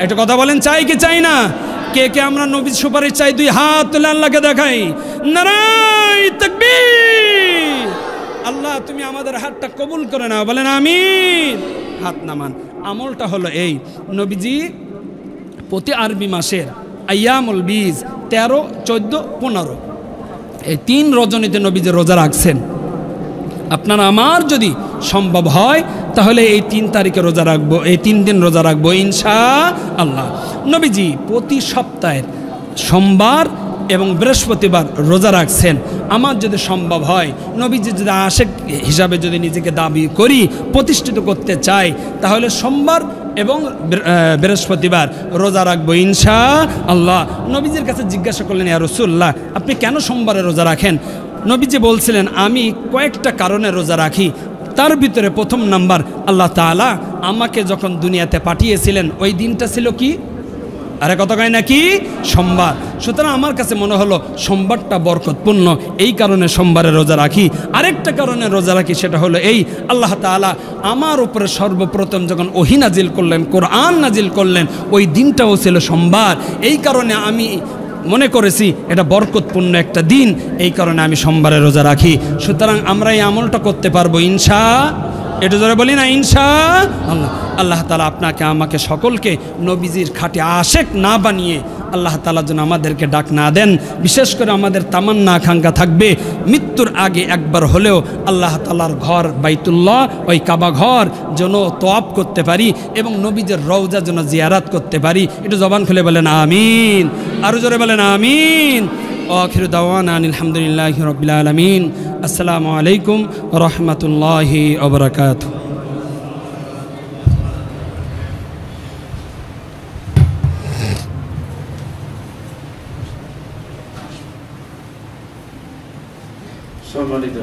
Speaker 1: একটা কথা বলেন, চাই কি চাই না? কে কে আমরা নবীর সুপারিশ চাই? দুই হাত তুলে আল্লাহকে দেখাই, নারায়ে তাকবীর। আল্লাহ তুমি আমাদের হাতটা কবুল করে নাও, বলেন আমিন। হাত নামান। আমলটা হলো এই, নবীজি প্রতি আরবি মাসের আইয়ামুল বীজ 13, 14, 15 এই 3 রজনীতে নবীজি রোজা রাখছেন। আপনারা আমার যদি সম্ভব হয় তাহলে এই 3 তারিখে রোজা রাখবো, এই 3 দিন রোজা রাখবো ইনশাআল্লাহ। নবীজি প্রতি সপ্তাহের সোমবার এবং বৃহস্পতিবার রোজা রাখছেন। আমার যদি সম্ভব হয়, নবীজি যদি আশেক হিসাবে যদি নিজেকে দাবি করি, প্রতিষ্ঠিত করতে চাই, তাহলে সোমবার এবং বৃহস্পতিবার রোজা রাখবো ইনশাআল্লাহ। নবীজির কাছে জিজ্ঞাসা করলেন, ইয়া রাসূলুল্লাহ, আপনি কেন সোমবারে রোজা রাখেন? নবীজি বলছিলেন, আমি কয়েকটা কারণে রোজা রাখি। তার ভিতরে প্রথম নাম্বার, আল্লাহ তাআলা আমাকে যখন দুনিয়াতে পাঠিয়েছিলেন ওই দিনটা ছিল কি? আরে কত কয় নাকি? সোমবার। সুতরাং আমার কাছে মনে হলো সোমবারটা বরকতপূর্ণ, এই কারণে সোমবারে রোজা রাখি। আরেকটা কারণে রোজা রাখি, সেটা হলো এই, আল্লাহ তাআলা আমার উপরে সর্বপ্রথম যখন ওহী নাজিল করলেন, কোরআন নাজিল করলেন, ওই দিনটাও ছিল সোমবার। এই কারণে আমি মনে করেছি এটা বরকতপূর্ণ একটা দিন, এই কারণে আমি সোমবারে রোজা রাখি। সুতরাং আমরা এই আমলটা করতে পারবো এটা ধরে বলি না ইনশাআল্লাহ। আল্লাহ তাআলা আপনাকে আমাকে সকলকে নবীজির খাঁটি আশেক না বানিয়ে আল্লাহ তাআলা যেন আমাদেরকে ডাক না দেন। বিশেষ করে আমাদের তামান্না আকাঙ্ক্ষা থাকবে মৃত্যুর আগে একবার হলেও আল্লাহ তাআলার ঘর বাইতুল্লাহ, ওই কাবা ঘর যেন তওয়াফ করতে পারি এবং নবীজের রওজা যেন জিয়ারাত করতে পারি। একটু জবান খুলে বলেন আমিন, আরো জোরে বলেন আমিন। আখিরু দাওয়ানা আলহামদুলিল্লাহি রাব্বিল আলামিন। আসসালামু আলাইকুম ওয়া রাহমাতুল্লাহি ওয়া বারাকাতুহু।
Speaker 2: সম্মানিত